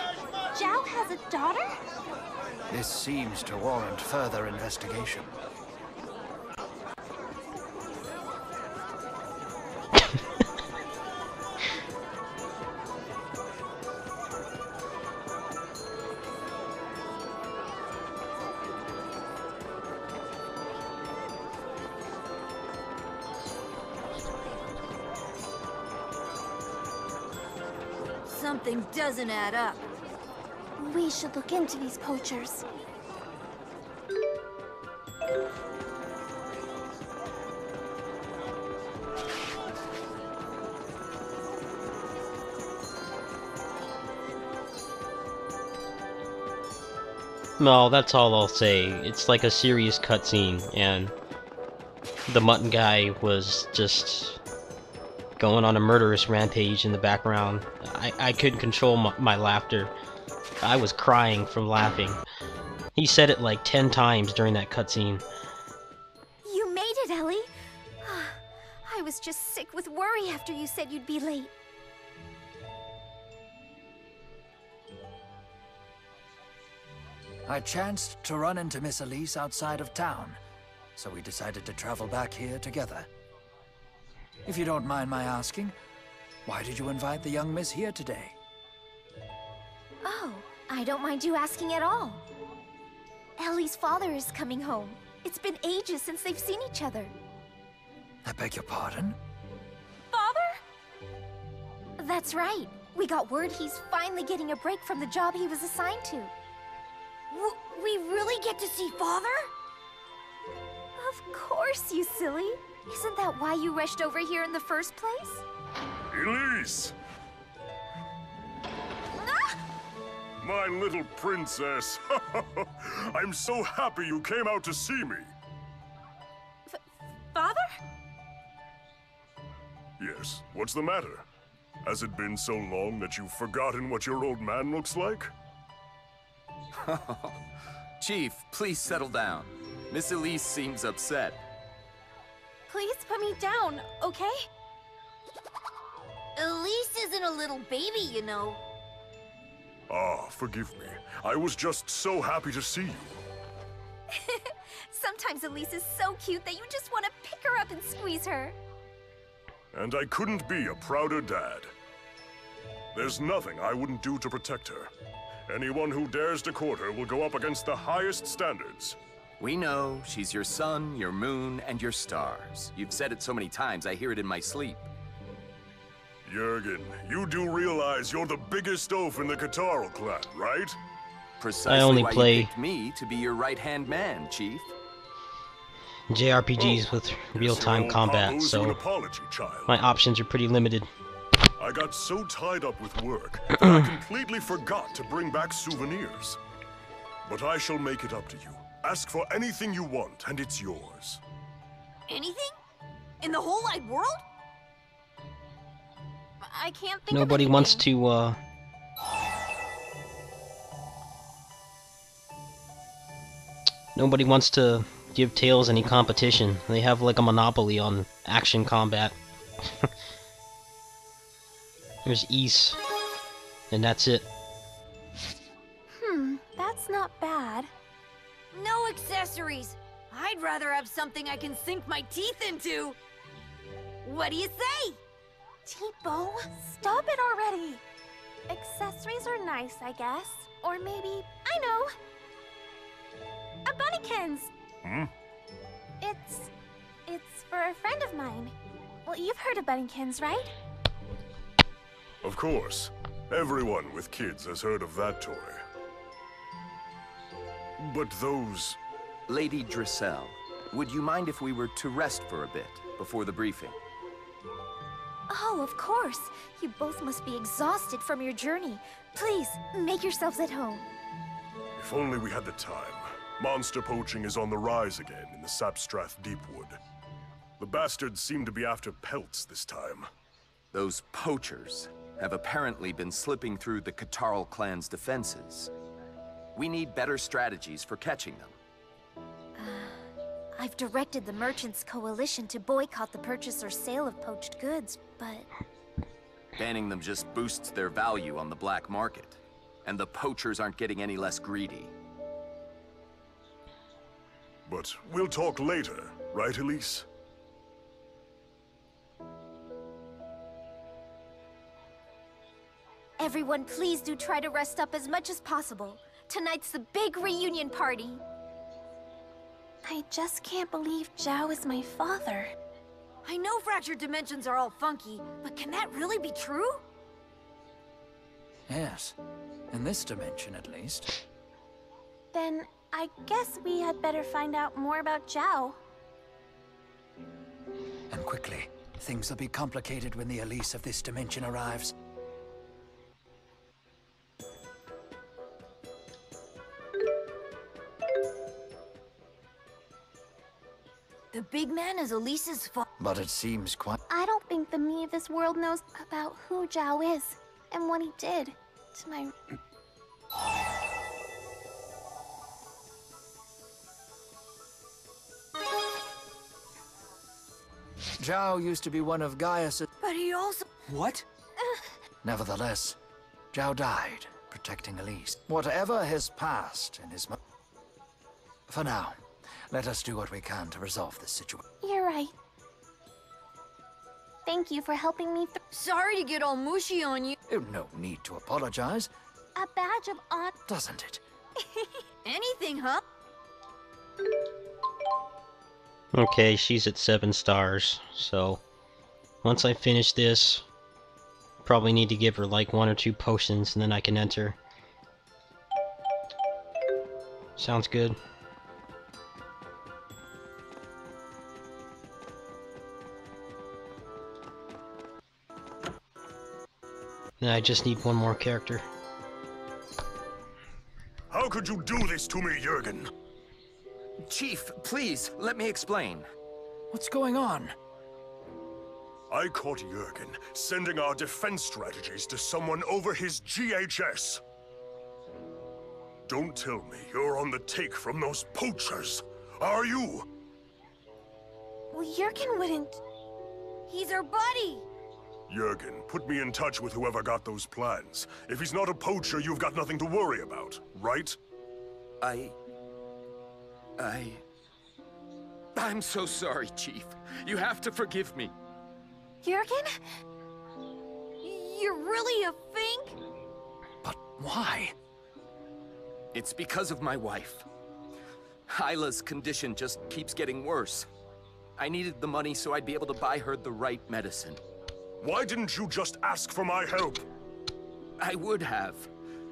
Zhao has a daughter? This seems to warrant further investigation. Something doesn't add up. We should look into these poachers. No, that's all I'll say. It's like a serious cutscene, and the mutton guy was just going on a murderous rampage in the background. I couldn't control my laughter. I was crying from laughing. He said it like 10 times during that cutscene. You made it, Ellie. I was just sick with worry after you said you'd be late. I chanced to run into Miss Elise outside of town, so we decided to travel back here together. If you don't mind my asking, why did you invite the young miss here today? Oh, I don't mind you asking at all. Ellie's father is coming home. It's been ages since they've seen each other. I beg your pardon? Father? That's right. We got word he's finally getting a break from the job he was assigned to. We really get to see Father? Of course, you silly. Isn't that why you rushed over here in the first place? Elise! Ah! My little princess! I'm so happy you came out to see me! Father? Yes, what's the matter? Has it been so long that you've forgotten what your old man looks like? Chief, please settle down. Miss Elise seems upset. Please put me down, okay? Elise isn't a little baby, you know. Ah, forgive me. I was just so happy to see you. Sometimes Elise is so cute that you just want to pick her up and squeeze her. And I couldn't be a prouder dad. There's nothing I wouldn't do to protect her. Anyone who dares to court her will go up against the highest standards. We know she's your sun, your moon, and your stars. You've said it so many times, I hear it in my sleep. Jurgen, you do realize you're the biggest oaf in the Catarl clan, right? Precisely I only why play you picked me to be your right-hand man, Chief. JRPGs with real-time combat, so my options are pretty limited. I got so tied up with work that I completely forgot to bring back souvenirs. But I shall make it up to you. Ask for anything you want, and it's yours. Anything? In the whole wide world? I can't think Nobody of wants anything. to, Nobody wants to give Tails any competition. They have like a monopoly on action combat. There's Ys, and that's it. That's not bad. No accessories. I'd rather have something I can sink my teeth into. What do you say? Tipo, stop it already. Accessories are nice, I guess. Or maybe, I know, a bunnykins. It's for a friend of mine. Well, you've heard of bunnykins, right? Of course. Everyone with kids has heard of that toy. But those... Lady Drissel, would you mind if we were to rest for a bit before the briefing? Oh, of course. You both must be exhausted from your journey. Please, make yourselves at home. If only we had the time. Monster poaching is on the rise again in the Sapstrath Deepwood. The bastards seem to be after pelts this time. Those poachers have apparently been slipping through the Catarl clan's defenses. We need better strategies for catching them. I've directed the Merchants Coalition to boycott the purchase or sale of poached goods, but... Banning them just boosts their value on the black market. And the poachers aren't getting any less greedy. But we'll talk later, right, Elise? Everyone, please do try to rest up as much as possible. Tonight's the big reunion party. I just can't believe Zhao is my father. I know fractured dimensions are all funky, but can that really be true? Yes. In this dimension, at least. Then I guess we had better find out more about Zhao. And quickly. Things will be complicated when the Elise of this dimension arrives. The big man is Elise's fault. But it seems quite... I don't think the me of this world knows about who Zhao is and what he did to my... Zhao used to be one of Gaius'... But he also... What? Nevertheless, Zhao died, protecting Elise. Whatever has passed in his... For now, let us do what we can to resolve this situation. You're right. Thank you for helping me Sorry to get all mushy on you. No need to apologize, a badge of honor. doesn't it? Anything, huh? Okay, she's at 7 stars, so once I finish this, probably need to give her like 1 or 2 potions and then I can enter. Sounds good. Then I just need 1 more character. How could you do this to me, Jurgen? Chief, please, let me explain. What's going on? I caught Jurgen sending our defense strategies to someone over his GHS. Don't tell me you're on the take from those poachers, are you? Well, Jurgen wouldn't... He's our buddy. Jurgen, put me in touch with whoever got those plans. If he's not a poacher, you've got nothing to worry about, right? I'm so sorry, Chief. You have to forgive me. Jurgen? You're really a fink? But why? It's because of my wife. Hyla's condition just keeps getting worse. I needed the money so I'd be able to buy her the right medicine. Why didn't you just ask for my help? I would have,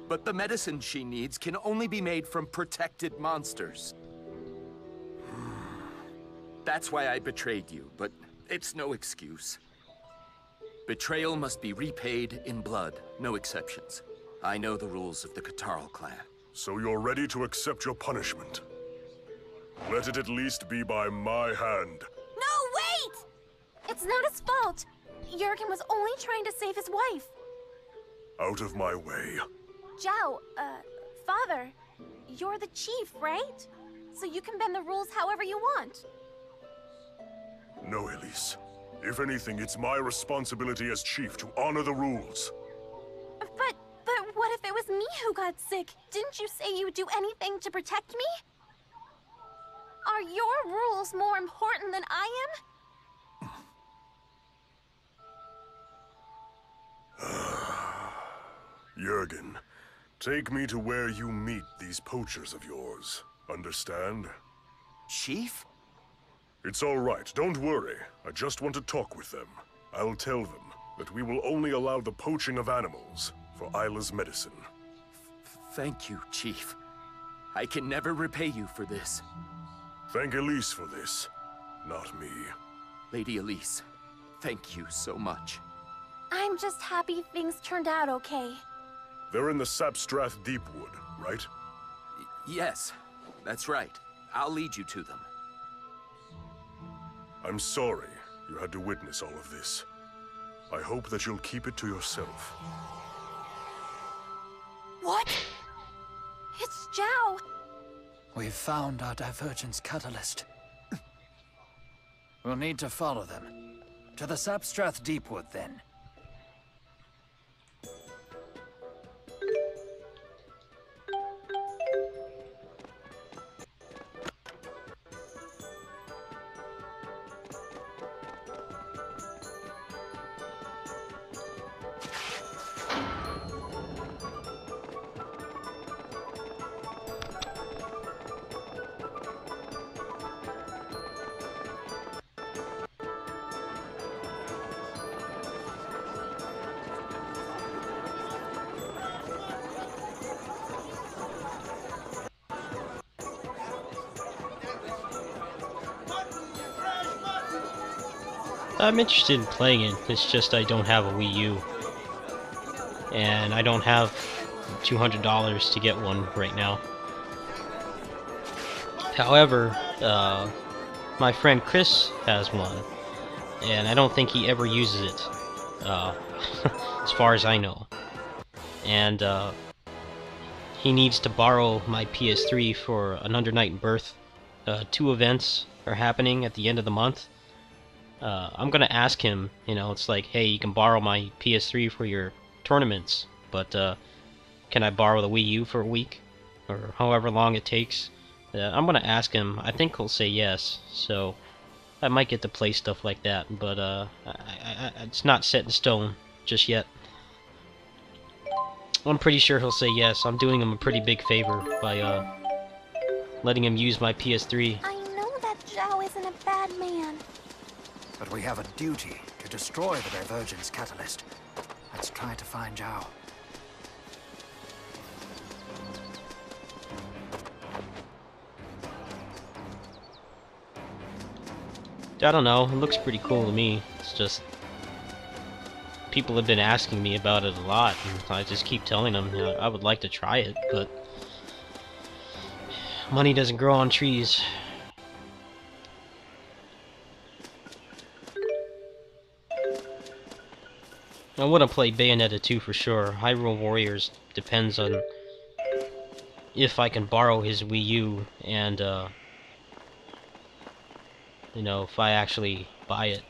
but the medicine she needs can only be made from protected monsters. That's why I betrayed you, but it's no excuse. Betrayal must be repaid in blood, no exceptions. I know the rules of the Catarl clan. So you're ready to accept your punishment? Let it at least be by my hand. No, wait! It's not his fault. Jurgen was only trying to save his wife. Out of my way. Zhao, Father, you're the chief, right? So you can bend the rules however you want. No, Elise. If anything, it's my responsibility as chief to honor the rules. But what if it was me who got sick? Didn't you say you would do anything to protect me? Are your rules more important than I am? Jurgen, take me to where you meet these poachers of yours. Understand? Chief? It's all right, don't worry. I just want to talk with them. I'll tell them that we will only allow the poaching of animals for Isla's medicine. Thank you, Chief. I can never repay you for this. Thank Elise for this, not me. Lady Elise, thank you so much. I'm just happy things turned out okay. They're in the Sapstrath Deepwood, right? Yes, that's right. I'll lead you to them. I'm sorry you had to witness all of this. I hope that you'll keep it to yourself. What? It's Zhao! We've found our divergence catalyst. We'll need to follow them. To the Sapstrath Deepwood, then. I'm interested in playing it, it's just I don't have a Wii U. And I don't have $200 to get one right now. However, my friend Chris has one, and I don't think he ever uses it, as far as I know. And he needs to borrow my PS3 for an Under Night Birth. 2 events are happening at the end of the month. I'm gonna ask him, you know, it's like, hey, you can borrow my PS3 for your tournaments, but can I borrow the Wii U for a week? Or however long it takes. I'm gonna ask him. I think he'll say yes, so I might get to play stuff like that, but it's not set in stone just yet. I'm pretty sure he'll say yes. I'm doing him a pretty big favor by letting him use my PS3. I know that Zhao isn't a bad man. But we have a duty to destroy the Divergence Catalyst. Let's try to find Zhao. I don't know, it looks pretty cool to me. It's just people have been asking me about it a lot, and I just keep telling them, you know, I would like to try it, but money doesn't grow on trees. I want to play Bayonetta 2 for sure. Hyrule Warriors depends on if I can borrow his Wii U and you know, if I actually buy it.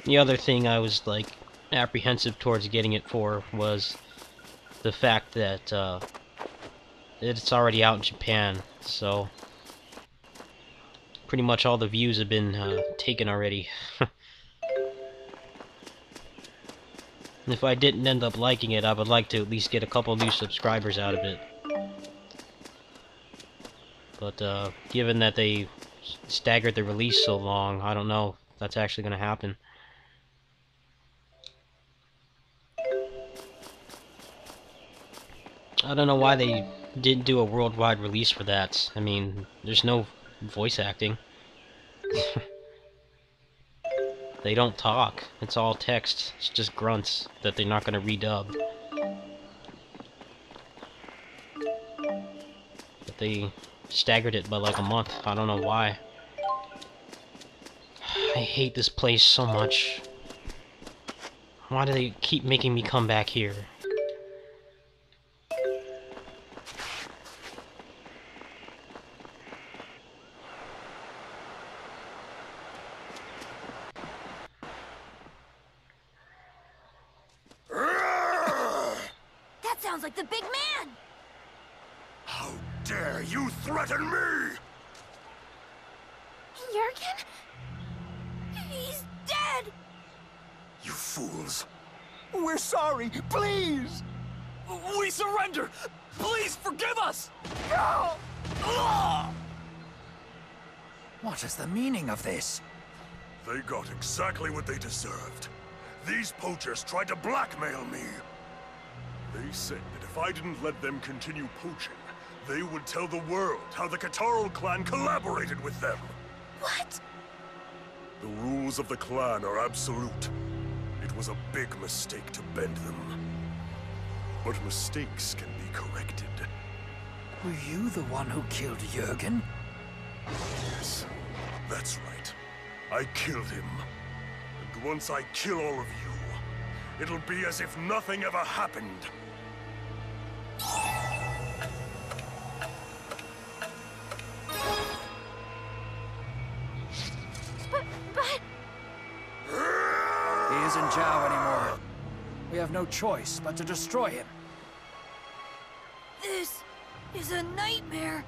The other thing I was like apprehensive towards getting it for was the fact that it's already out in Japan, so pretty much all the views have been taken already. If I didn't end up liking it, I would like to at least get a couple new subscribers out of it. But given that they staggered the release so long, I don't know if that's actually going to happen. I don't know why they didn't do a worldwide release for that. I mean, there's no voice acting. They don't talk. It's all text. It's just grunts that they're not going to redub. But they staggered it by like a month. I don't know why. I hate this place so much. Why do they keep making me come back here? Sounds like the big man! How dare you threaten me! Jurgen? He's dead! You fools. We're sorry, please! We surrender! Please forgive us! What is the meaning of this? They got exactly what they deserved. These poachers tried to blackmail me. They said that if I didn't let them continue poaching, they would tell the world how the Catarl clan collaborated with them. What? The rules of the clan are absolute. It was a big mistake to bend them. But mistakes can be corrected. Were you the one who killed Jurgen? Yes, that's right. I killed him. And once I kill all of you, it'll be as if nothing ever happened. But... He isn't Zhao anymore. We have no choice but to destroy him. This is a nightmare.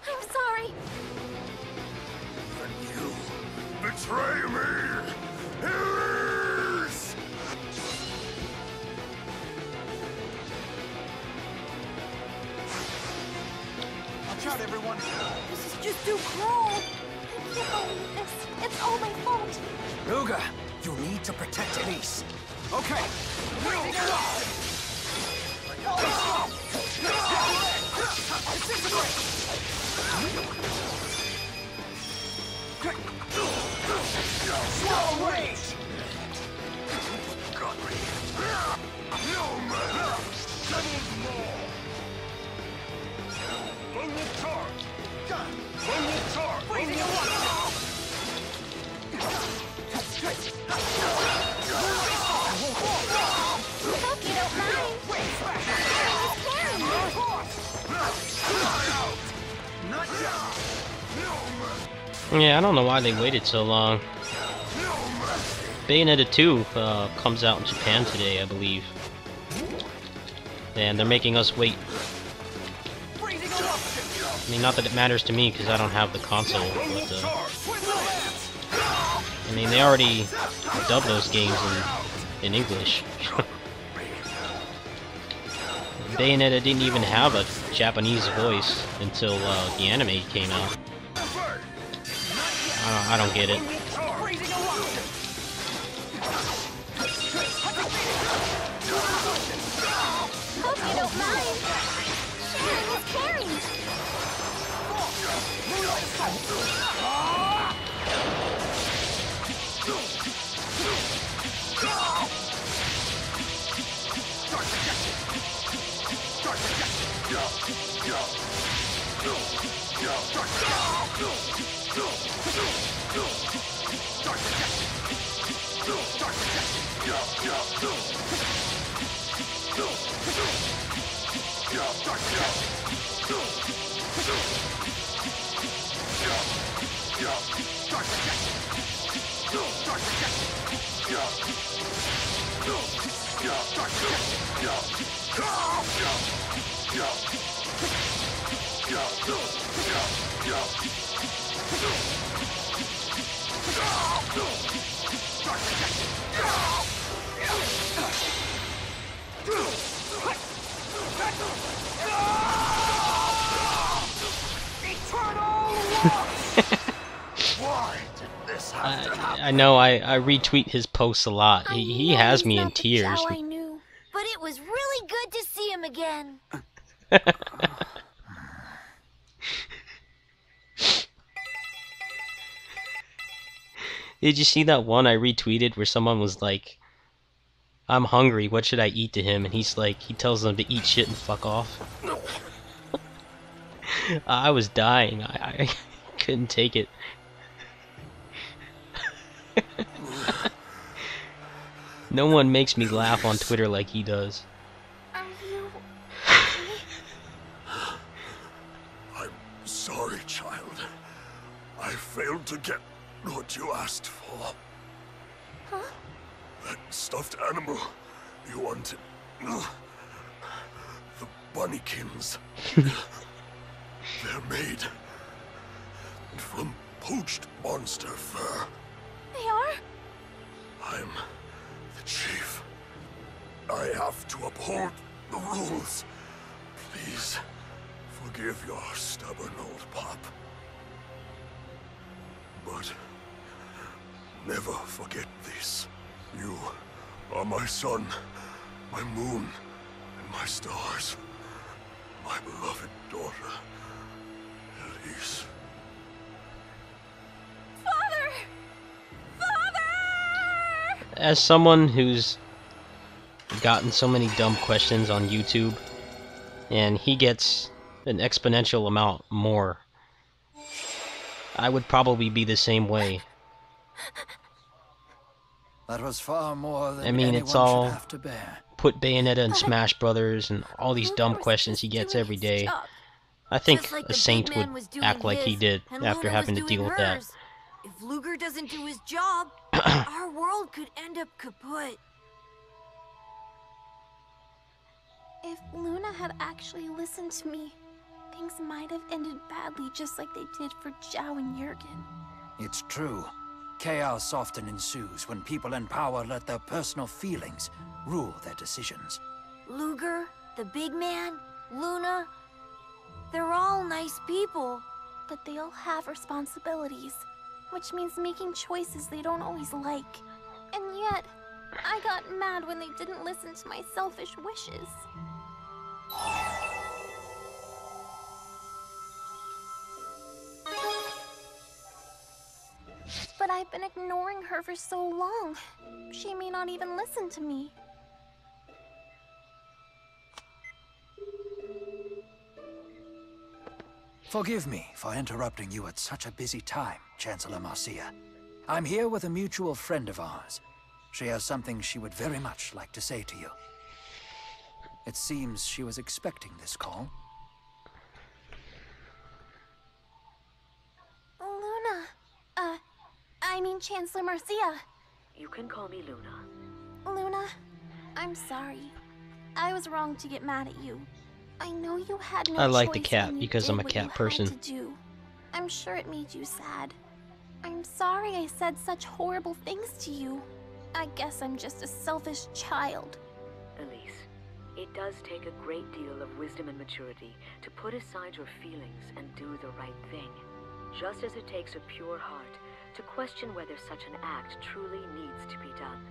I'm sorry. Then you betray me! Yes! Watch out, everyone! This is just too cruel. I can't believe this. It's all my fault. Luga, you need to protect Elise. Okay! Slow range! Hope you don't mind. Yeah, I don't know why they waited so long. Bayonetta 2 comes out in Japan today, I believe. And they're making us wait. I mean, not that it matters to me, because I don't have the console, but, I mean, they already dubbed those games in English. Bayonetta didn't even have a Japanese voice until the anime came out. I don't get it. Hope you don't mind. Sharing is caring. I know, I retweet his posts a lot. He has me in tears. I knew, but it was really good to see him again. Did you see that one I retweeted where someone was like, "I'm hungry, what should I eat?" to him, and he's like, he tells them to eat shit and fuck off. I was dying. I couldn't take it. No one makes me laugh on Twitter like he does. Are you... I'm sorry, child. I failed to get what you asked for. Huh? That stuffed animal you wanted. The bunnykins. They're made from poached monster fur. They are? I'm the chief. I have to uphold the rules. Please, forgive your stubborn old pop. But never forget this. You are my sun, my moon, and my stars. My beloved daughter, Elise. Father! Father! As someone who's gotten so many dumb questions on YouTube, and he gets an exponential amount more, I would probably be the same way. That was far more than I mean, it's anyone all should have to bear. put Bayonetta in Smash Brothers and all these dumb questions he gets every day. I think Just like a the saint big would man was doing act like he his, did and after Luna having was to deal doing with that. hers. If Luger doesn't do his job, our world could end up kaput. If Luna had actually listened to me, things might have ended badly just like they did for Zhao and Jurgen. It's true. Chaos often ensues when people in power let their personal feelings rule their decisions. Luger, the big man, Luna, they're all nice people. But they all have responsibilities, which means making choices they don't always like. And yet, I got mad when they didn't listen to my selfish wishes. But I've been ignoring her for so long. She may not even listen to me. Forgive me for interrupting you at such a busy time, Chancellor Marcia. I'm here with a mutual friend of ours. She has something she would very much like to say to you. It seems she was expecting this call. Luna. I mean Chancellor Marcia. You can call me Luna. Luna, I'm sorry. I was wrong to get mad at you. I know you had no I like the choice cat when you because did I'm a what cat you had person. to do. I'm sure it made you sad. I'm sorry I said such horrible things to you. I guess I'm just a selfish child. Elise, it does take a great deal of wisdom and maturity to put aside your feelings and do the right thing. Just as it takes a pure heart to question whether such an act truly needs to be done.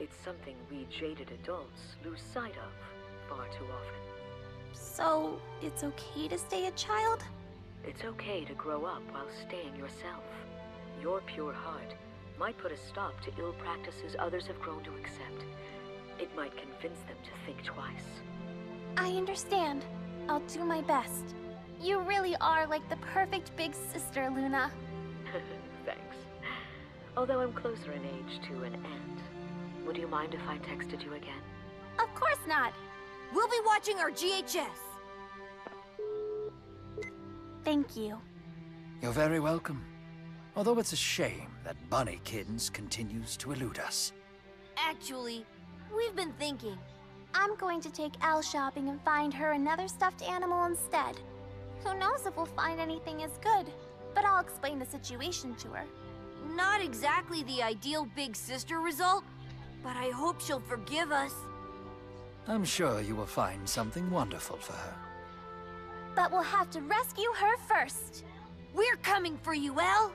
It's something we jaded adults lose sight of far too often. So, it's okay to stay a child? It's okay to grow up while staying yourself. Your pure heart might put a stop to ill practices others have grown to accept. It might convince them to think twice. I understand. I'll do my best. You really are like the perfect big sister, Luna. Thanks. Although I'm closer in age to an aunt. Would you mind if I texted you again? Of course not. We'll be watching our GHS. Thank you. You're very welcome. Although it's a shame that Bunny Kittens continues to elude us. Actually, we've been thinking. I'm going to take Elle shopping and find her another stuffed animal instead. Who knows if we'll find anything as good, but I'll explain the situation to her. Not exactly the ideal big sister result, but I hope she'll forgive us. I'm sure you will find something wonderful for her. But we'll have to rescue her first. We're coming for you, Elle.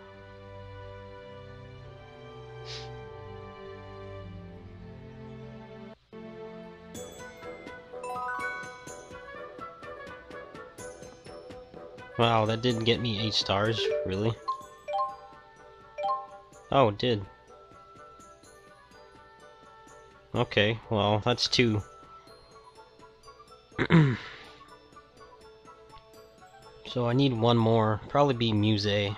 Wow, that didn't get me 8 stars, really? Oh, it did. Okay, well, that's 2. So I need 1 more. Probably be Muse. Guess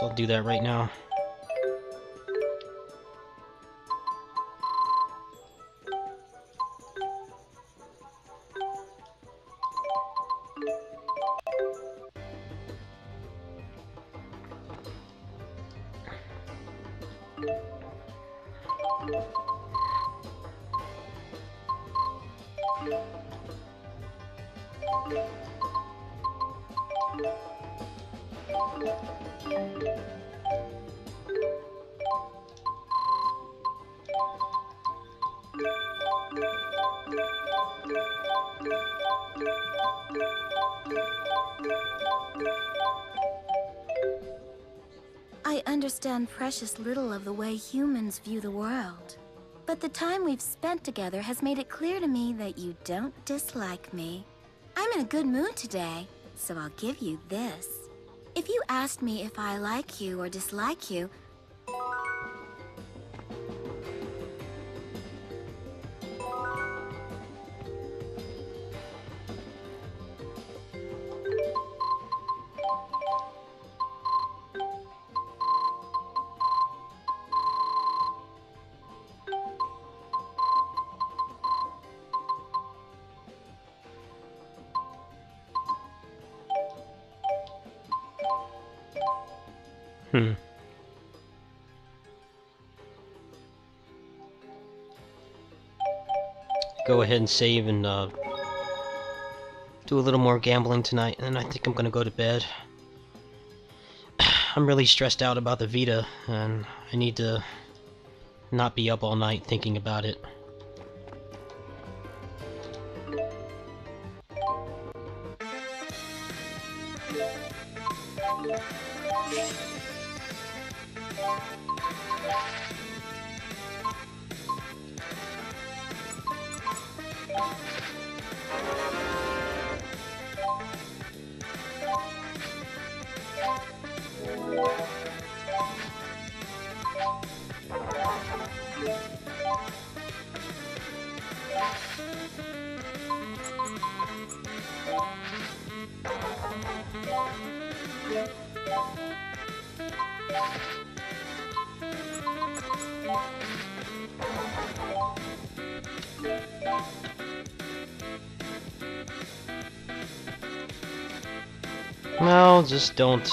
I'll do that right now. I understand precious little of the way humans view the world. But the time we've spent together has made it clear to me that you don't dislike me. I'm in a good mood today, so I'll give you this. If you asked me if I like you or dislike you, Go ahead and save and do a little more gambling tonight, and I think I'm gonna go to bed. I'm really stressed out about the Vita, and I need to not be up all night thinking about it. Well, just don't.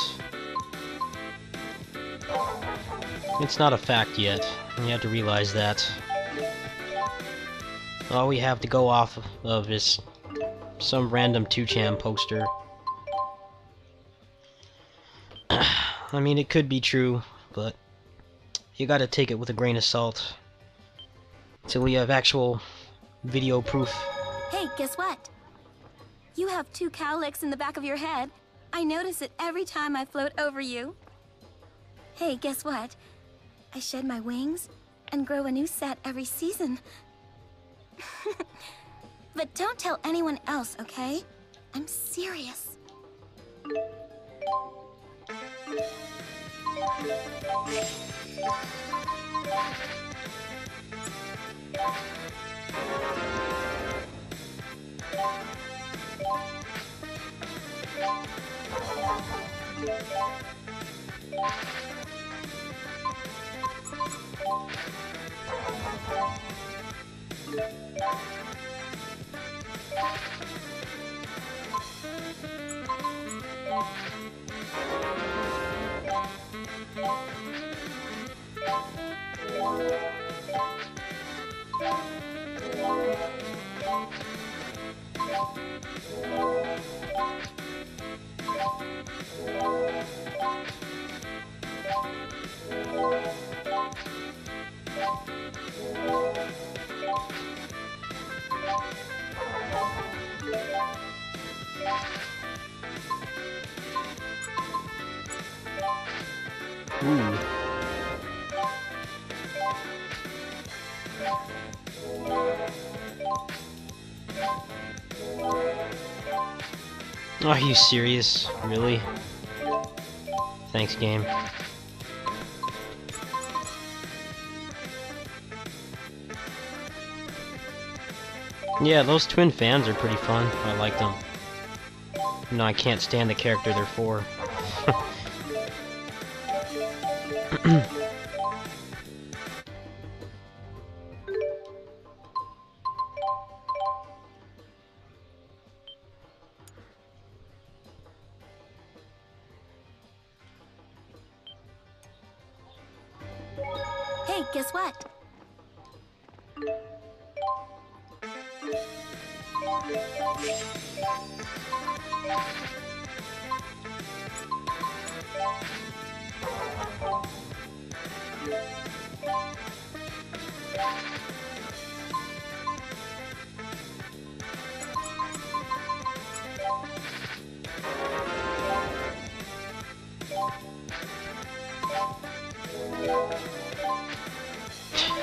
It's not a fact yet. You have to realize that. All we have to go off of is some random 2chan poster. I mean, it could be true, but you gotta take it with a grain of salt. Till we have actual video proof. Hey, guess what? You have 2 cowlicks in the back of your head. I notice it every time I float over you. Hey, guess what? I shed my wings and grow a new set every season. But don't tell anyone else, okay? I'm serious. Ooh. Are you serious? Really? Thanks, game. Yeah, those twin fans are pretty fun. I like them. No, I can't stand the character they're for. Hey, guess what?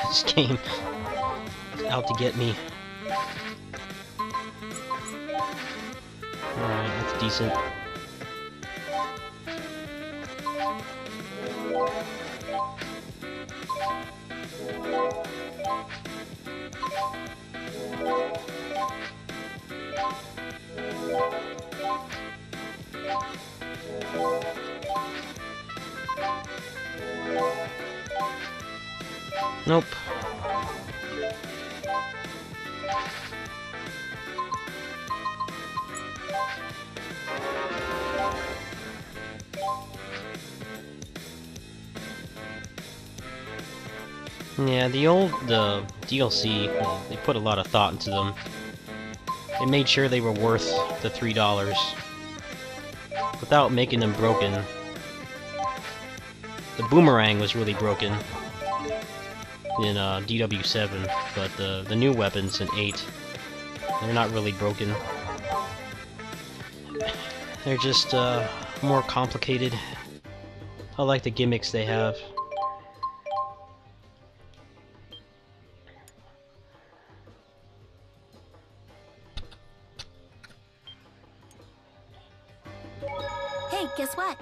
This game is out to get me. Alright, that's decent. Nope. Yeah, the DLC, they put a lot of thought into them. They made sure they were worth the $3 without making them broken. The boomerang was really broken in DW7, but the new weapons in 8, they're not really broken. They're just more complicated. I like the gimmicks they have. Hey, guess what?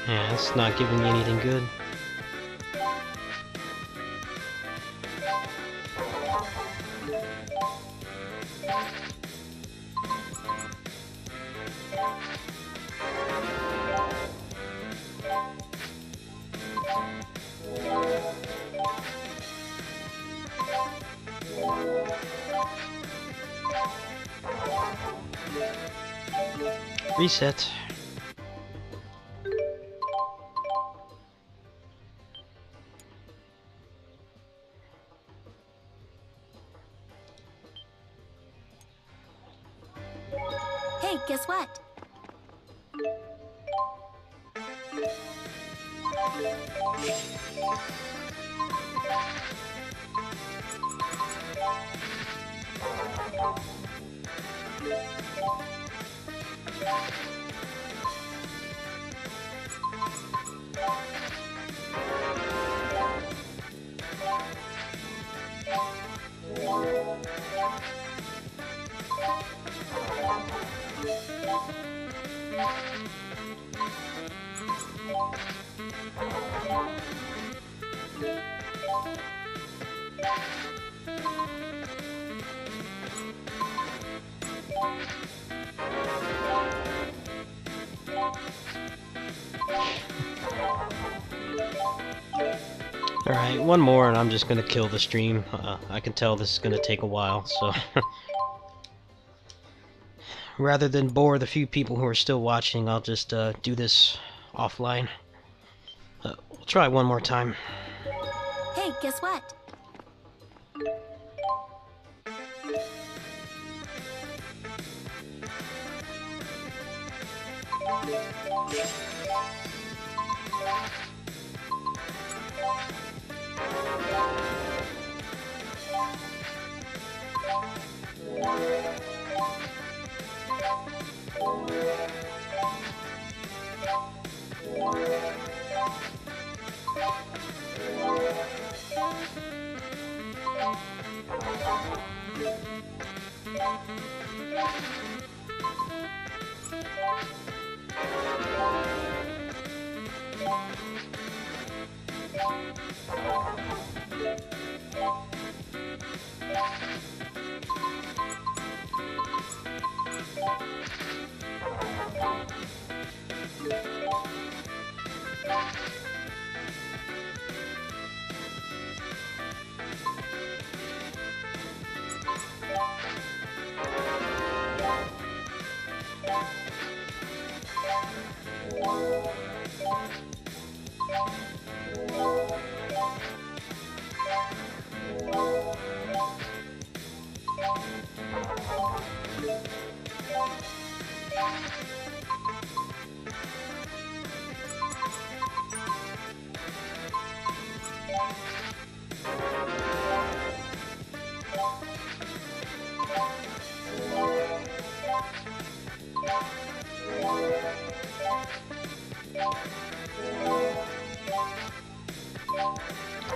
Yeah, it's not giving me anything good. Reset. Hey, guess what? Alright, one more and I'm just gonna kill the stream. I can tell this is gonna take a while, so... rather than bore the few people who are still watching, I'll just do this offline. We'll try one more time. Hey, guess what?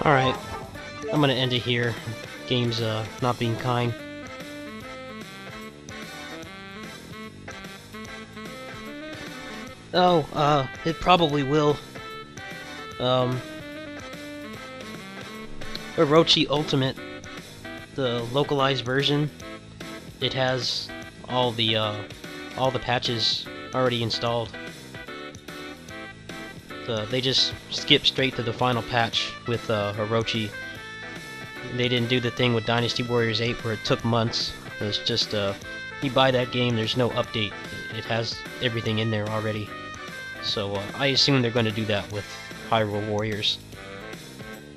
Alright, I'm gonna end it here. Game's not being kind. Oh, it probably will. Orochi Ultimate, the localized version, it has all the patches already installed. They just skip straight to the final patch with Orochi. They didn't do the thing with Dynasty Warriors 8 where it took months. It's just, you buy that game, there's no update. It has everything in there already. So I assume they're going to do that with Hyrule Warriors.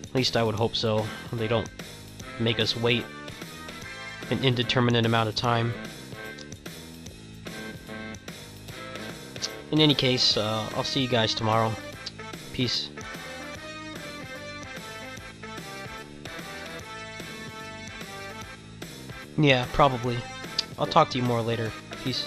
At least I would hope so. They don't make us wait an indeterminate amount of time. In any case, I'll see you guys tomorrow. Peace. Yeah, probably. I'll talk to you more later. Peace.